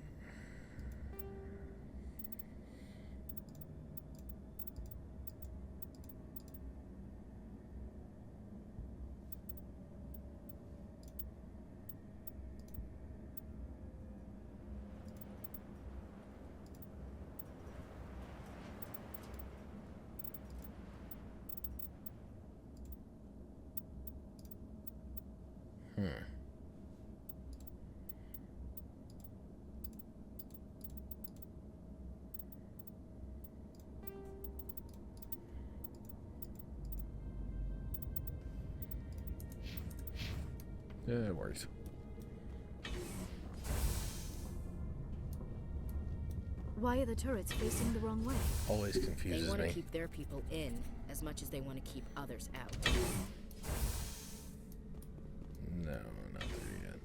Yeah, it works. Why are the turrets facing the wrong way? Always confuses They want me. to keep their people in as much as they want to keep others out. No, not there yet.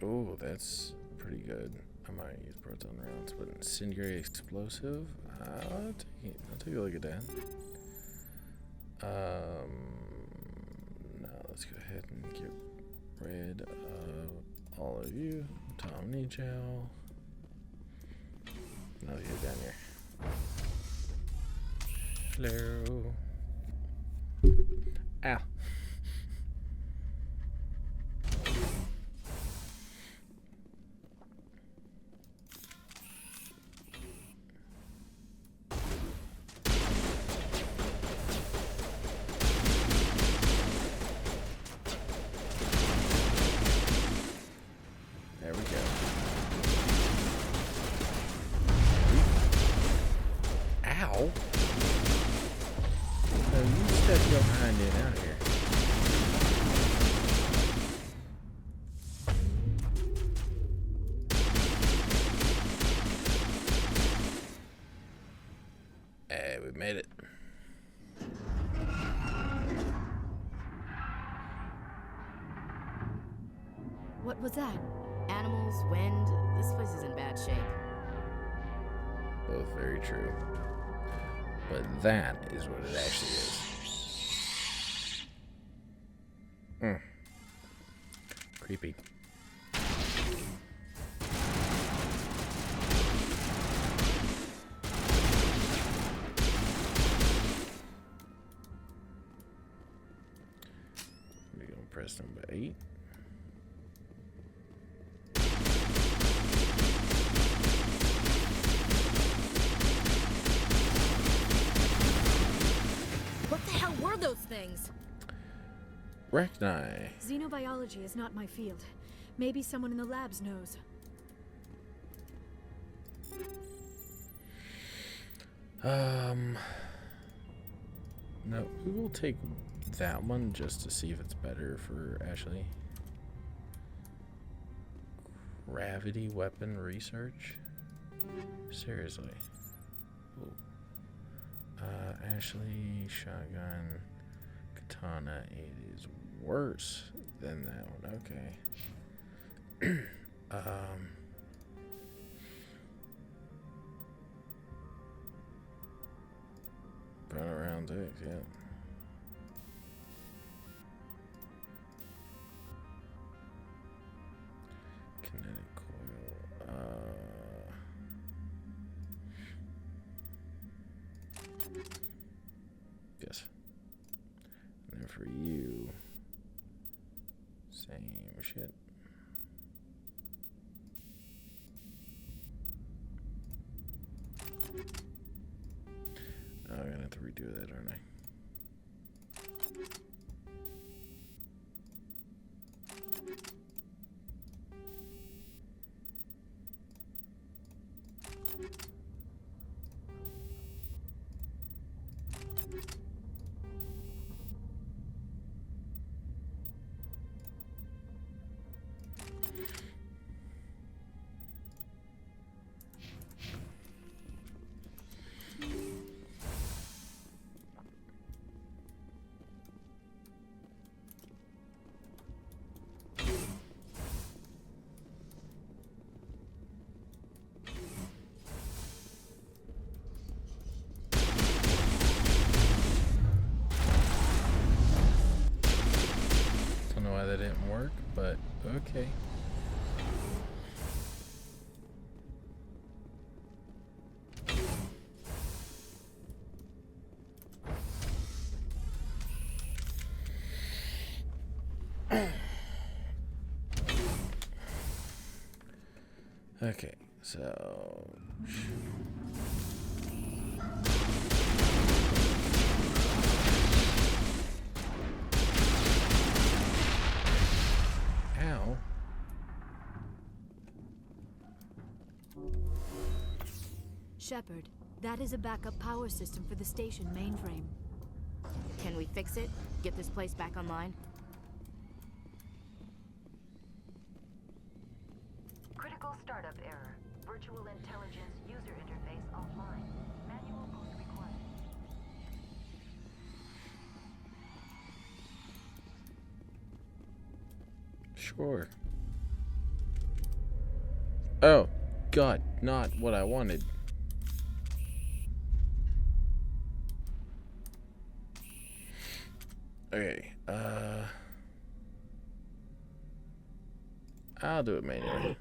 Oh, that's pretty good. I might use proton rounds, but incendiary explosive. I'll take a look at that. Now let's go ahead and get rid of all of you. Tom Nichow. Now get down here. Hello. Ow. There we go. Ow. No, you step your behind it out here. we made it. What was that? Animals, wind. This place is in bad shape. Both very true. But that is what it actually is. Creepy. We're going to press number 8. What the hell were those things? Rachni. Xenobiology is not my field. Maybe someone in the labs knows. No, we will take that one just to see if it's better for Ashley. Gravity weapon research? Seriously. Ooh. Ashley, shotgun, katana. It is worse than that one. Okay. Burn around 6, yeah. Kinetic coil. Yes. And then for you, same shit. Oh, I'm gonna have to redo that, aren't I? That didn't work, but okay. Okay, so ow. Shepard, that is a backup power system for the station mainframe. Can we fix it? Get this place back online? Critical startup error. Virtual intelligence user interface offline. Manual boost required. Sure. Oh, God, not what I wanted. Okay, I'll do it manually.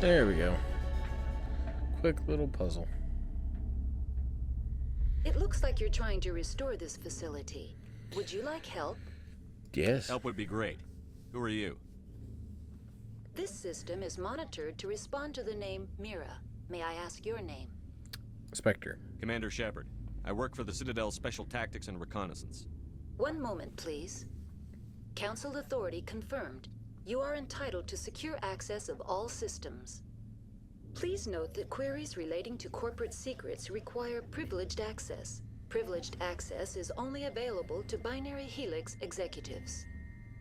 There we go. Quick little puzzle. It looks like you're trying to restore this facility. Would you like help? Yes. Help would be great. Who are you? This system is monitored to respond to the name Mira. May I ask your name? Spectre. Commander Shepard. I work for the Citadel Special Tactics and Reconnaissance. One moment, please. Council authority confirmed. You are entitled to secure access of all systems. Please note that queries relating to corporate secrets require privileged access. Privileged access is only available to Binary Helix executives.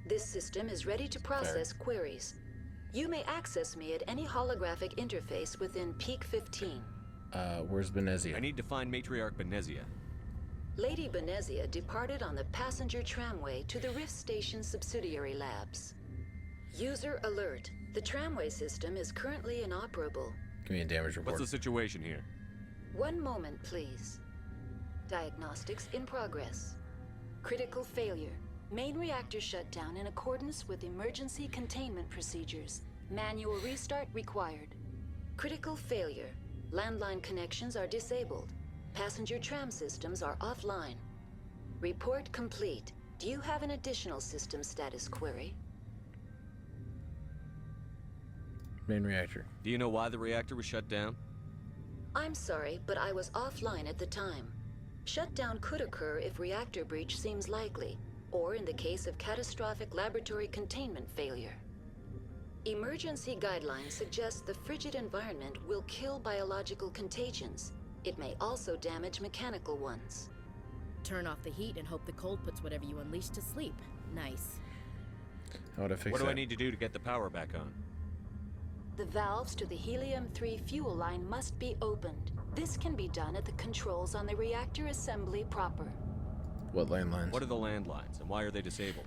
This system is ready to process queries. You may access me at any holographic interface within Peak 15. Where's Benezia? I need to find Matriarch Benezia. Lady Benezia departed on the passenger tramway to the Rift Station subsidiary labs. User alert. The tramway system is currently inoperable. Give me a damage report. What's the situation here? 1 moment, please. Diagnostics in progress. Critical failure. Main reactor shut down in accordance with emergency containment procedures. Manual restart required. Critical failure. Landline connections are disabled. Passenger tram systems are offline. Report complete. Do you have an additional system status query? Main reactor. Do you know why the reactor was shut down? I'm sorry, but I was offline at the time. Shutdown could occur if reactor breach seems likely, or in the case of catastrophic laboratory containment failure. Emergency guidelines suggest the frigid environment will kill biological contagions. It may also damage mechanical ones. Turn off the heat and hope the cold puts whatever you unleash to sleep. Nice. How would I fix What that? do I need to do to get the power back on? The valves to the helium-3 fuel line must be opened. This can be done at the controls on the reactor assembly proper. What landlines? What are the landlines, and why are they disabled?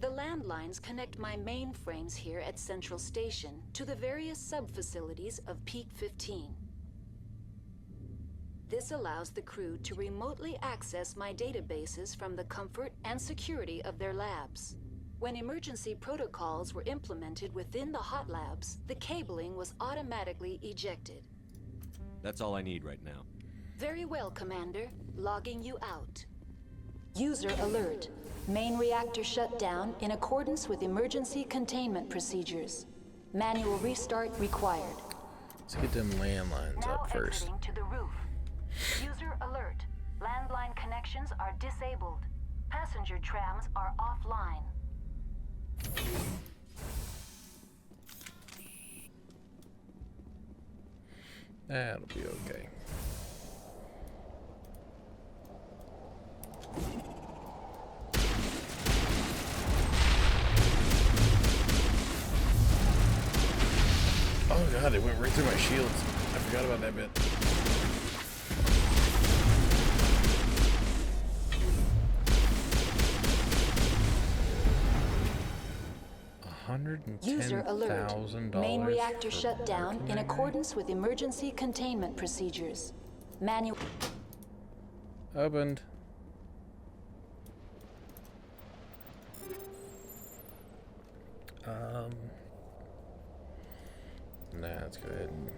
The landlines connect my mainframes here at Central Station to the various sub-facilities of Peak 15. This allows the crew to remotely access my databases from the comfort and security of their labs. When emergency protocols were implemented within the hot labs, the cabling was automatically ejected. That's all I need right now. Very well, Commander. Logging you out. User alert. Main reactor shut down in accordance with emergency containment procedures. Manual restart required. Let's get them landlines up first. Exiting to the roof. User alert. Landline connections are disabled. Passenger trams are offline. That'll be okay. Oh god, it went right through my shields. I forgot about that bit. User alert. $110,000. Main reactor shut down in accordance with emergency containment procedures. Manual. Opened. Let's go ahead and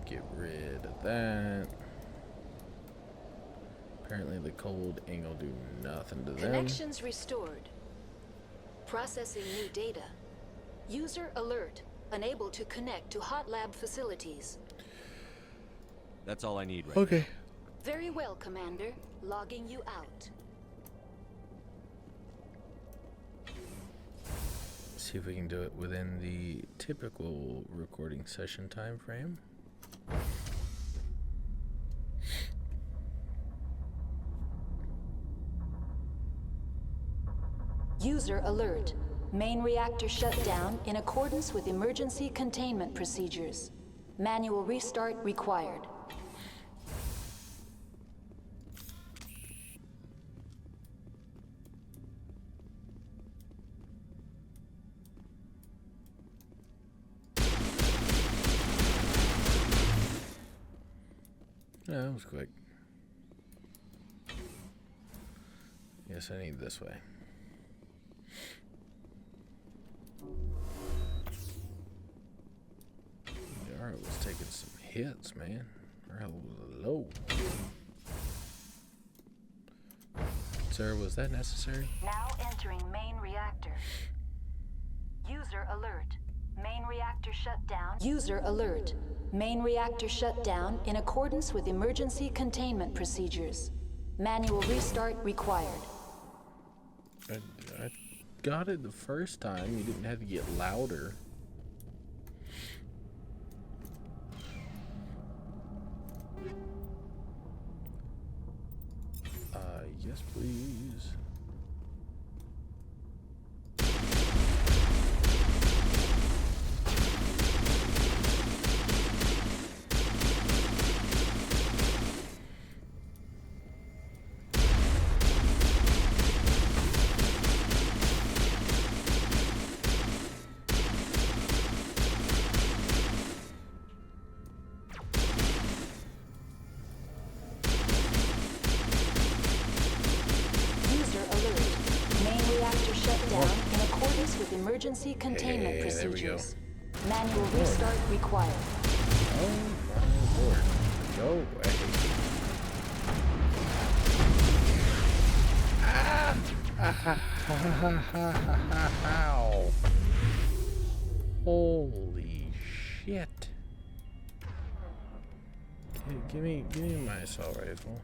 get rid of that. Apparently the cold ain't gonna do nothing to them. Connections restored. Processing new data. User alert. Unable to connect to hot lab facilities. That's all I need right Okay. now. Very well, Commander. Logging you out. See if we can do it within the typical recording session time frame. User alert. Main reactor shut down in accordance with emergency containment procedures. Manual restart required. Yeah, that was quick. Yes, I need this way. Alright, was taking some hits, man. Our health was low. Sir, was that necessary? Now entering main reactor. User alert. Main reactor shut down. User alert. Main reactor shut down in accordance with emergency containment procedures. Manual restart required. got it the first time. You didn't have to get louder. Yes, please. Emergency containment procedures. There we go. Manual restart required. Oh my lord. Go away. Ow. Holy shit. Give me my assault rifle.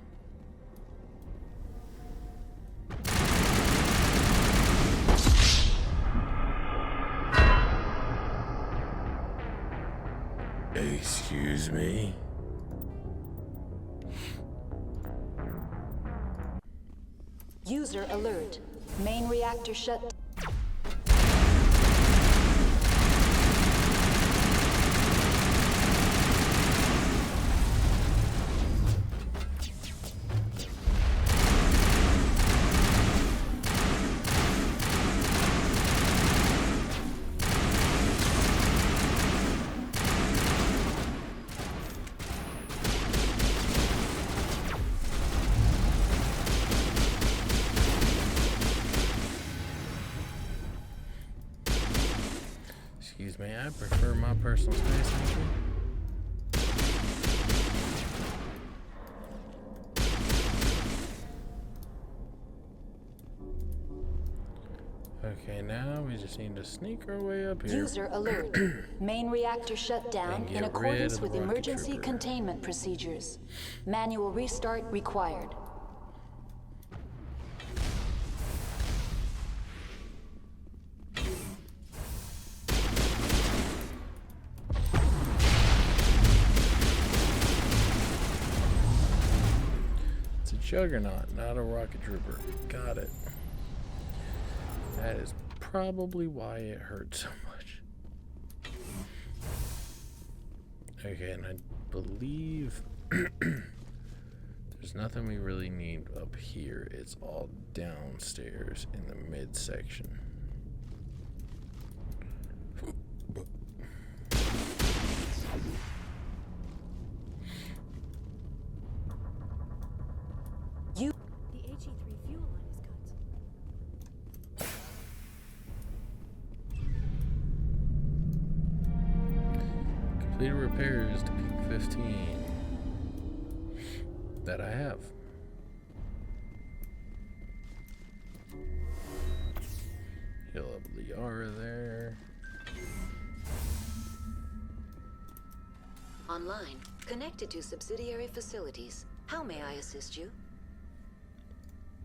Excuse me. User alert. Main reactor shut. Excuse me, I prefer my personal space, thank you. Okay, now we just need to sneak our way up here. User alert. Main reactor shut down in accordance with emergency containment procedures. Manual restart required. Juggernaut, not a rocket trooper. Got it. That is probably why it hurt so much. Okay, and I believe there's nothing we really need up here. It's all downstairs in the midsection. Complete repairs to peak 15 that I have. Heal up Liara there. Online. Connected to subsidiary facilities. How may I assist you?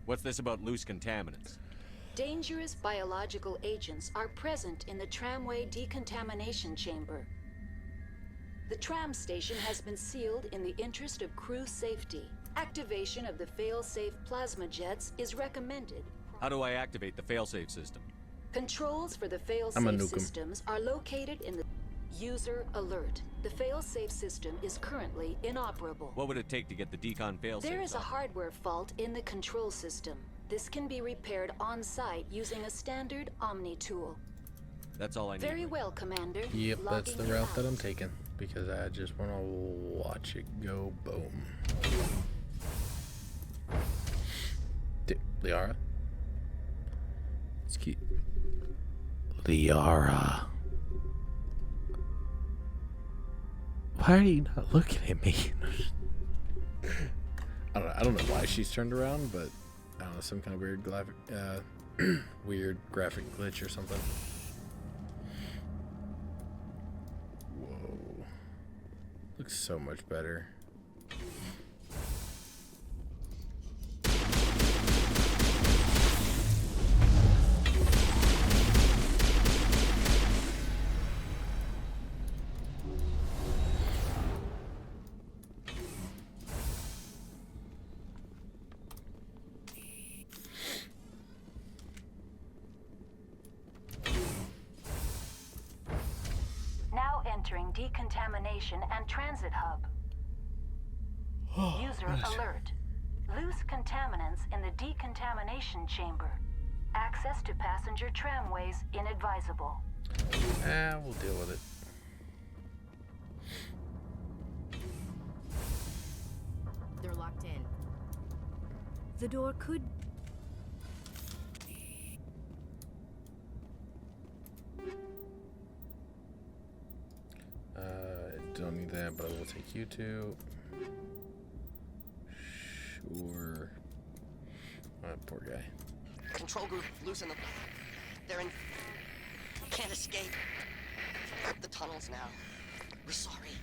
What's this about loose contaminants? Dangerous biological agents are present in the tramway decontamination chamber. The tram station has been sealed in the interest of crew safety. Activation of the fail-safe plasma jets is recommended. How do I activate the failsafe system? Controls for the fail-safe systems are located in the user alert. The fail-safe system is currently inoperable. What would it take to get the decon failsafe? There is a hardware fault in the control system. This can be repaired on-site using a standard Omni tool. That's all I need. Very well, Commander. Yep, that's the route that I'm taking because I just want to watch it go boom. Liara? Let's keep... Liara. Why are you not looking at me? I don't know why she's turned around, but I don't know, some kind of weird weird graphic glitch or something. Whoa. Looks so much better. decontamination and transit hub. User alert. Loose contaminants in the decontamination chamber. Access to passenger tramways inadvisable. We'll deal with it. They're locked in. The door could... Don't need that, but I will take you two. Sure. Poor guy. Control group, loosen them. They're in... Can't escape. The tunnels now. We're sorry.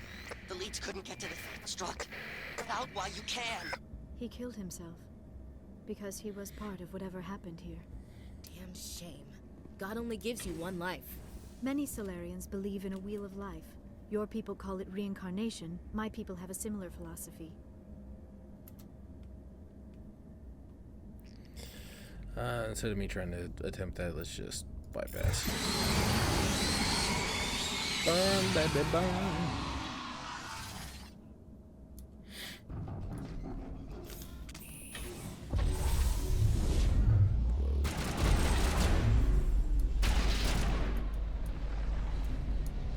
The leads couldn't get to the struck. Get out while you can. He killed himself. Because he was part of whatever happened here. Damn shame. God only gives you one life. Many Solarians believe in a wheel of life. Your people call it reincarnation. My people have a similar philosophy. Instead of me trying to attempt that, let's just bypass. Burn, baby, burn.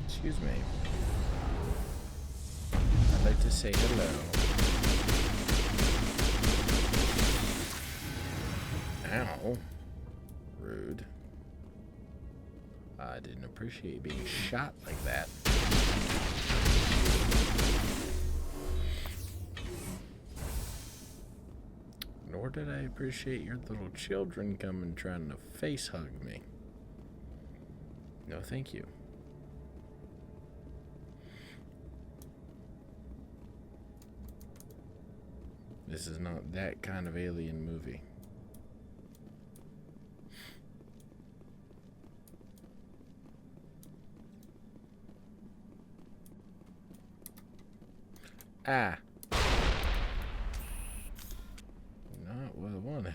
Excuse me. I'd like to say hello. Ow. Rude. I didn't appreciate being shot like that. Nor did I appreciate your little children coming trying to face hug me. No, thank you. This is not that kind of alien movie. Ah. Not what I wanted.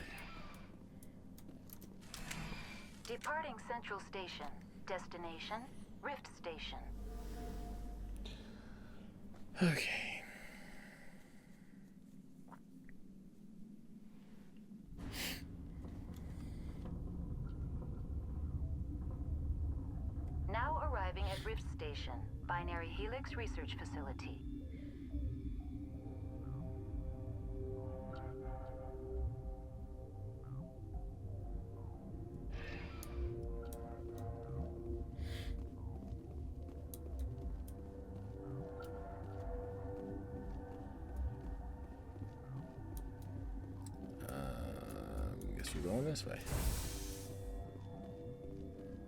Departing Central Station. Destination, Rift Station. Okay. Now arriving at Rift Station, Binary Helix Research Facility. Guess we're going this way.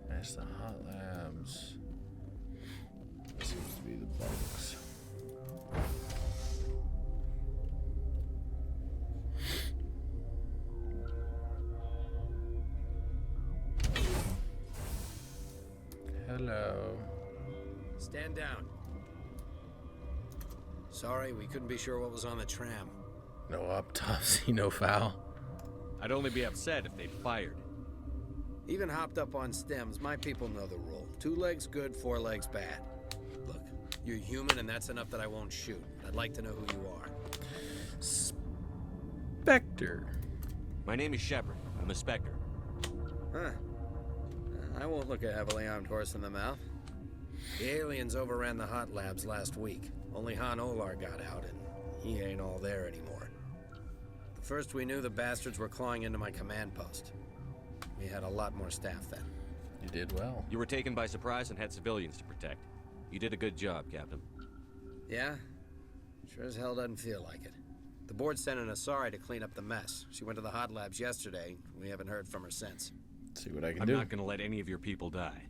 That's the hot labs. That seems to be the bugs. Hello. Stand down. Sorry, we couldn't be sure what was on the tram. No autopsy, no foul. I'd only be upset if they'd fired. Even hopped up on stems, my people know the rule. 2 legs good, 4 legs bad. Look, you're human and that's enough that I won't shoot. I'd like to know who you are. Spectre. My name is Shepard. I'm a Spectre. Huh. I won't look a heavily armed horse in the mouth. The aliens overran the hot labs last week. Only Anoleis got out and he ain't all there anymore. The first we knew, the bastards were clawing into my command post. We had a lot more staff then. You did well. You were taken by surprise and had civilians to protect. You did a good job, Captain. Yeah? Sure as hell doesn't feel like it. The board sent an Asari to clean up the mess. She went to the hot labs yesterday. We haven't heard from her since. See what I can do. I'm not gonna let any of your people die.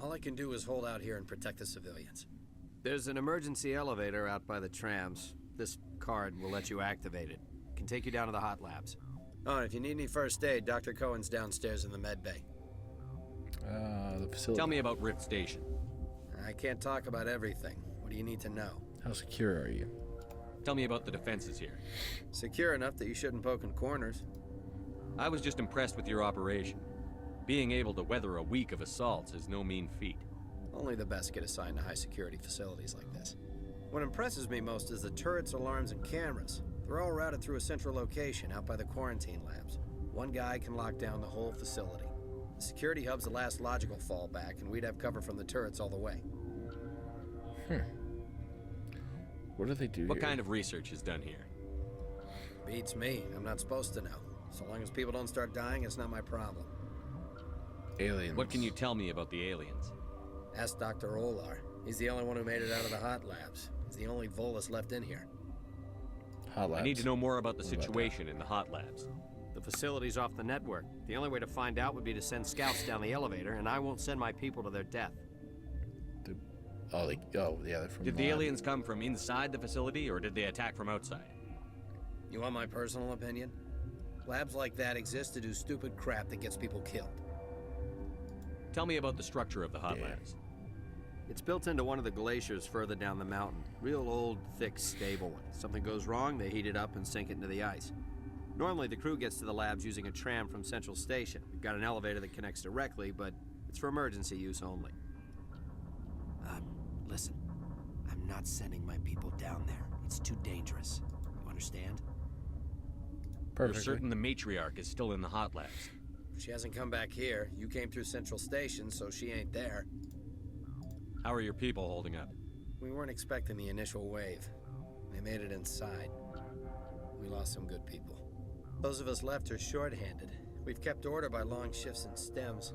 All I can do is hold out here and protect the civilians. There's an emergency elevator out by the trams. This card will let you activate it. Can take you down to the hot labs. Oh, and if you need any first aid, Dr. Cohen's downstairs in the med bay. The facility. Tell me about Rift Station. I can't talk about everything. What do you need to know? How secure are you? Tell me about the defenses here. Secure enough that you shouldn't poke in corners. I was just impressed with your operation. Being able to weather a week of assaults is no mean feat. Only the best get assigned to high-security facilities like this. What impresses me most is the turrets, alarms, and cameras. They're all routed through a central location out by the quarantine labs. One guy can lock down the whole facility. The security hub's the last logical fallback, and we'd have cover from the turrets all the way. What do they do What here? kind of research is done here? Beats me. I'm not supposed to know. So long as people don't start dying, it's not my problem. Aliens. What can you tell me about the aliens? Ask Dr. Olar. He's the only one who made it out of the hot labs. He's the only Volus left in here. Hot labs? I need to know more about the situation in the hot labs. The facility's off the network. The only way to find out would be to send scouts down the elevator, and I won't send my people to their death. Yeah, they're from Did the aliens come from inside the facility, or did they attack from outside? You want my personal opinion? Labs like that exist to do stupid crap that gets people killed. Tell me about the structure of the hot labs. It's built into one of the glaciers further down the mountain. Real old, thick, stable one. Something goes wrong, they heat it up and sink it into the ice. Normally, the crew gets to the labs using a tram from Central Station. We've got an elevator that connects directly, but it's for emergency use only. Listen, I'm not sending my people down there. It's too dangerous. You understand? You're certain the Matriarch is still in the hot labs? She hasn't come back here. You came through Central Station, so she ain't there. How are your people holding up? We weren't expecting the initial wave. They made it inside. We lost some good people. Those of us left are short-handed. We've kept order by long shifts and stems.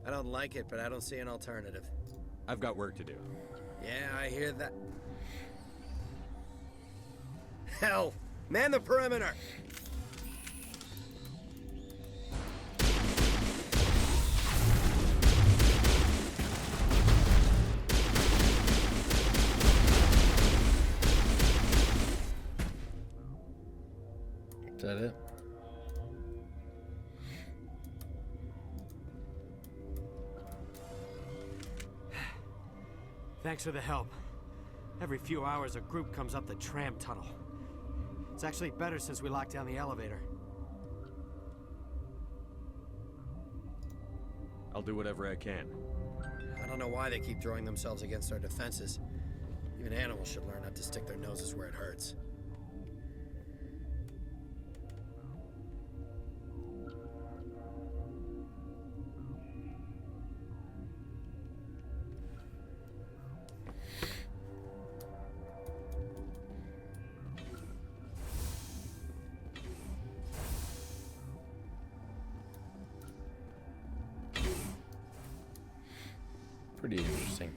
I don't like it, but I don't see an alternative. I've got work to do. Yeah, I hear that. Hell! Man the perimeter! Is that it? Thanks for the help. Every few hours, a group comes up the tram tunnel. It's actually better since we locked down the elevator. I'll do whatever I can. I don't know why they keep throwing themselves against our defenses. Even animals should learn not to stick their noses where it hurts. Pretty interesting.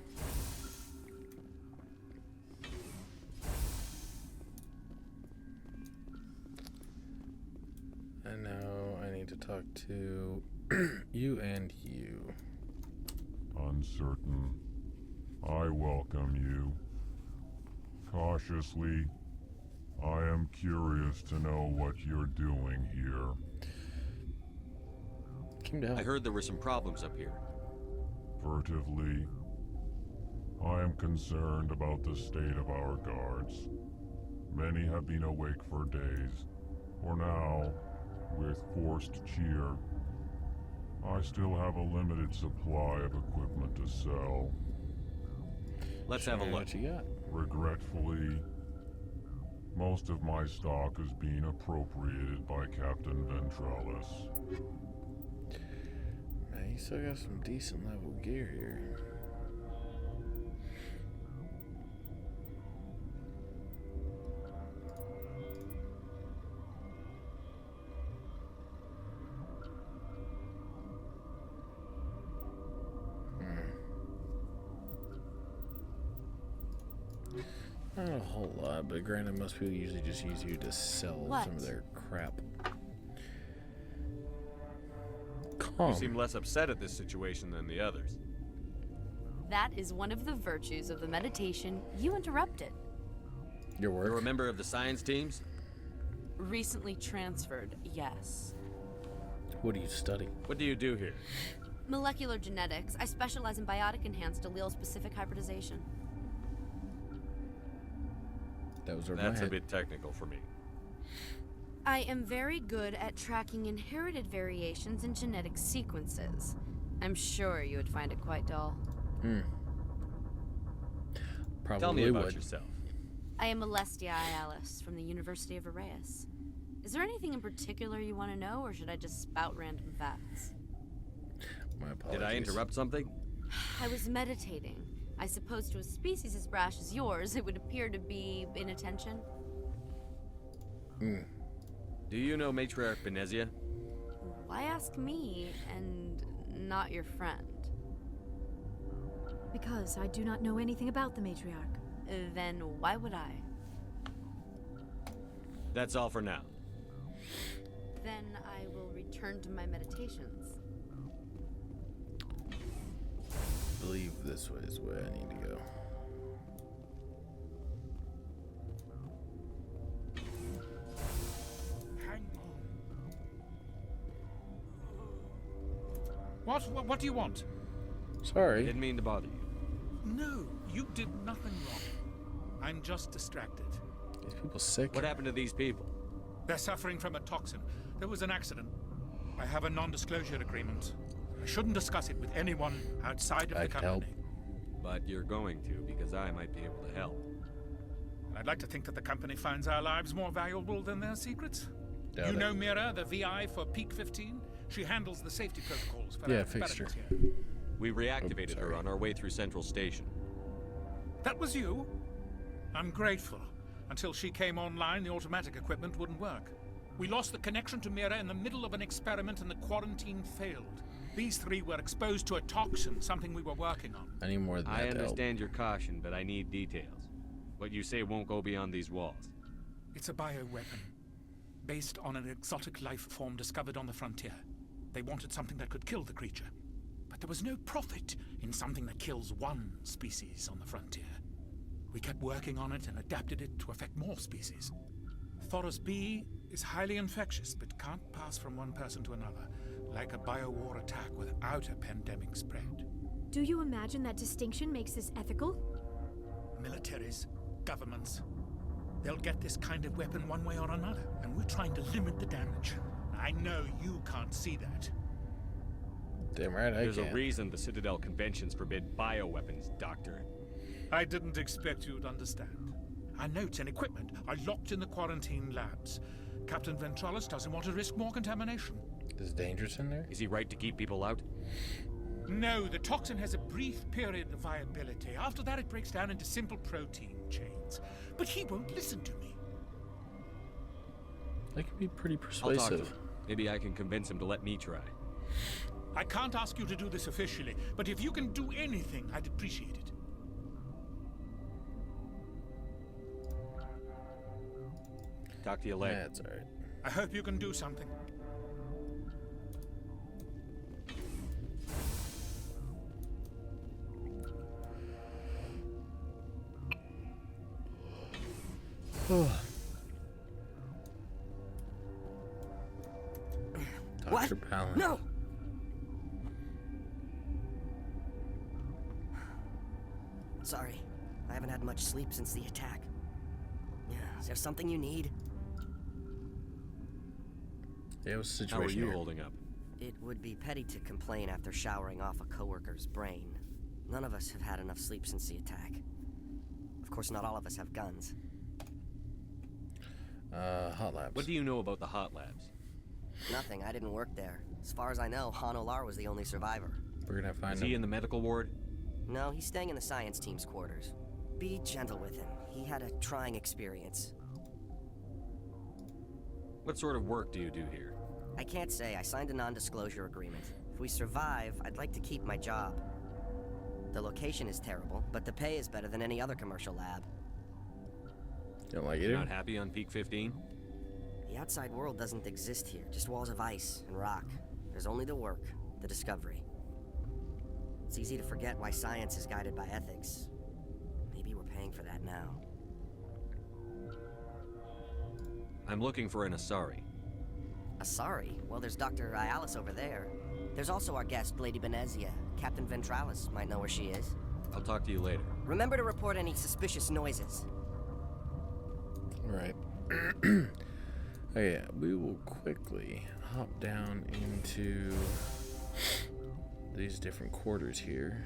And now I need to talk to you and you. Uncertain. I welcome you. Cautiously, I am curious to know what you're doing here. Came down. I heard there were some problems up here. Furtively, I am concerned about the state of our guards. Many have been awake for days. For now, with forced cheer, I still have a limited supply of equipment to sell. Let's have a look. What you got? Regretfully, most of my stock is being appropriated by Captain Ventralis. Man, you still got some decent level gear here. Not a whole lot, but granted, most people usually just use you to sell some of their crap. You seem less upset at this situation than the others. That is one of the virtues of the meditation you interrupted. Your work? You're a member of the science teams? Recently transferred, yes. What do you study? What do you do here? Molecular genetics. I specialize in biotic-enhanced allele-specific hybridization. That was over That's my a head. bit technical for me. I am very good at tracking inherited variations in genetic sequences. I'm sure you would find it quite dull. Probably Tell me about would. yourself. I am Alestia Ialis from the University of Arreas. Is there anything in particular you want to know, or should I just spout random facts? My apologies. Did I interrupt something? I was meditating. I suppose to a species as brash as yours, it would appear to be inattention. Do you know Matriarch Benezia? Why ask me and not your friend? Because I do not know anything about the Matriarch. Then why would I? That's all for now. Then I will return to my meditations. I believe this way is where I need to go. Hang on. What do you want? Sorry. Didn't mean to bother you. No, you did nothing wrong. I'm just distracted. These people sick? What happened to these people? They're suffering from a toxin. There was an accident. I have a non-disclosure agreement. I shouldn't discuss it with anyone outside of the company. But you're going to, because I might be able to help. I'd like to think that the company finds our lives more valuable than their secrets. Doubt You it. know Mira, the VI for Peak 15? She handles the safety protocols for Yeah, our fixed her. experiments here. We reactivated her on our way through Central Station. That was you? I'm grateful. Until she came online, the automatic equipment wouldn't work. We lost the connection to Mira in the middle of an experiment and the quarantine failed. These three were exposed to a toxin, something we were working on. I need more than that. I to help. understand your caution, but I need details. What you say won't go beyond these walls. It's a bioweapon, based on an exotic life form discovered on the frontier. They wanted something that could kill the creature. But there was no profit in something that kills one species on the frontier. We kept working on it and adapted it to affect more species. Thoros B is highly infectious, but can't pass from one person to another, like a biowar attack without a pandemic spread. Do you imagine that distinction makes this ethical? Militaries, governments, they'll get this kind of weapon one way or another, and we're trying to limit the damage. I know you can't see that. Damn right I There's can. a reason the Citadel conventions forbid bioweapons, Doctor. I didn't expect you to understand. Our notes and equipment are locked in the quarantine labs. Captain Ventralis doesn't want to risk more contamination. Is it dangerous in there? Is he right to keep people out? No, the toxin has a brief period of viability. After that, it breaks down into simple protein chains. But he won't listen to me. That could be pretty I'll talk to persuasive. him. Maybe I can convince him to let me try. I can't ask you to do this officially, but if you can do anything, I'd appreciate it. Talk to you later. That's alright. I hope you can do something. What? Dr. Palin. No! Sorry. I haven't had much sleep since the attack. Yeah, is there something you need? Yeah, what's the How are situation you here? holding up? It would be petty to complain after showering off a coworker's brain. None of us have had enough sleep since the attack. Of course, not all of us have guns. Hot labs. What do you know about the hot labs? Nothing, I didn't work there. As far as I know, Anoleis was the only survivor. We're gonna find Is him. he in the medical ward? No, he's staying in the science team's quarters. Be gentle with him. He had a trying experience. What sort of work do you do here? I can't say. I signed a non-disclosure agreement. If we survive, I'd like to keep my job. The location is terrible, but the pay is better than any other commercial lab. You don't like it? You're not happy on Peak 15? The outside world doesn't exist here, just walls of ice and rock. There's only the work, the discovery. It's easy to forget why science is guided by ethics. Maybe we're paying for that now. I'm looking for an Asari. Asari? Well, there's Dr. Ialis over there. There's also our guest, Lady Benezia. Captain Ventralis might know where she is. I'll talk to you later. Remember to report any suspicious noises. Right. Oh yeah, we will quickly hop down into these different quarters here.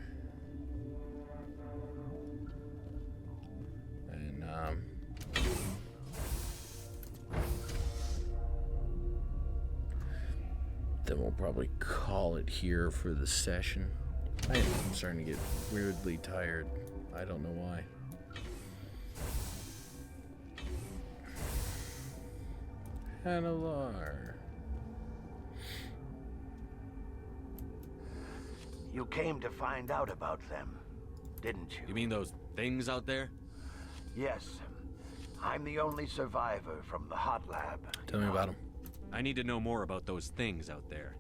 then we'll probably call it here for the session. I'm starting to get weirdly tired. I don't know why. Anoleis. You came to find out about them, didn't you? You mean those things out there? Yes. I'm the only survivor from the hot lab. Tell me about them. I need to know more about those things out there.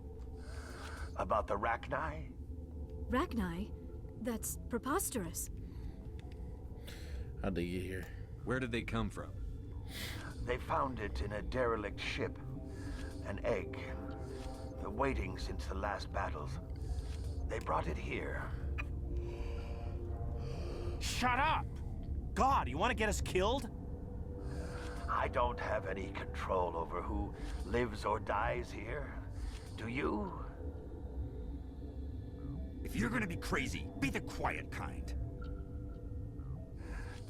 About the Rachni? Rachni? That's preposterous. How'd they get here? Where did they come from? They found it in a derelict ship. An egg. Waiting since the last battles. They brought it here. Shut up! God, you want to get us killed? I don't have any control over who lives or dies here. Do you? If you're gonna be crazy, be the quiet kind.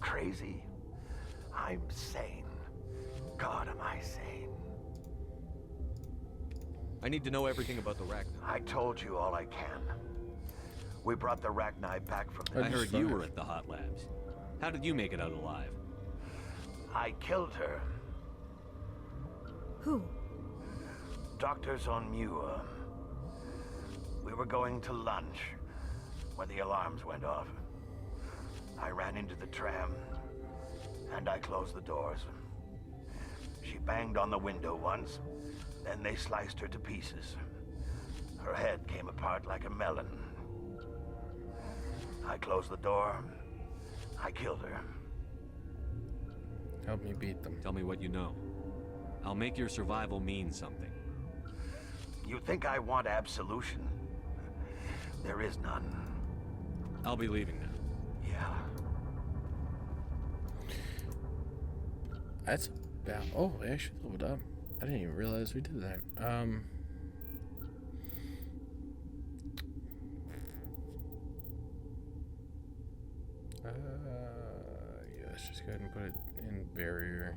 Crazy? I'm sane. God, am I sane? I need to know everything about the Rachni. I told you all I can. We brought the Rachni back from the... I heard you were at the hot labs. How did you make it out alive? I killed her. Who? Doctors on Muir. We were going to lunch when the alarms went off. I ran into the tram, and I closed the doors. She banged on the window once, then they sliced her to pieces. Her head came apart like a melon. I closed the door. I killed her. Help me beat them. Tell me what you know. I'll make your survival mean something. You think I want absolution? There is none. I'll be leaving now. Yeah. That's about... Oh, I actually leveled up. I didn't even realize we did that. Yeah, let's just go ahead and put it in barrier.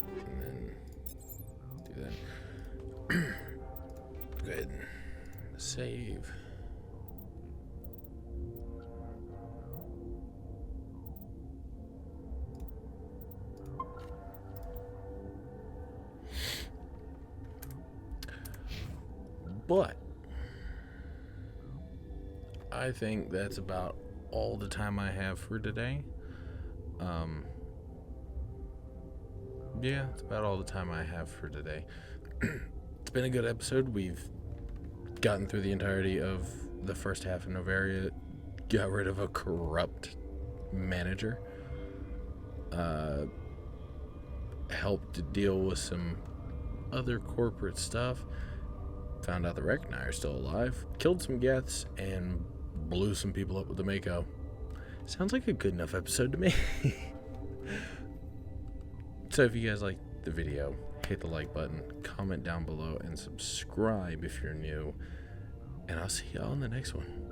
And then do that. Go ahead and save. But I think that's about all the time I have for today. Yeah, it's about all the time I have for today. It's been a good episode. We've gotten through the entirety of the first half of Noveria, got rid of a corrupt manager, helped to deal with some other corporate stuff, found out the Rachni are still alive, killed some Geths, and blew some people up with the Mako. Sounds like a good enough episode to me. So if you guys like the video, hit the like button, comment down below, and subscribe if you're new. And I'll see y'all in the next one.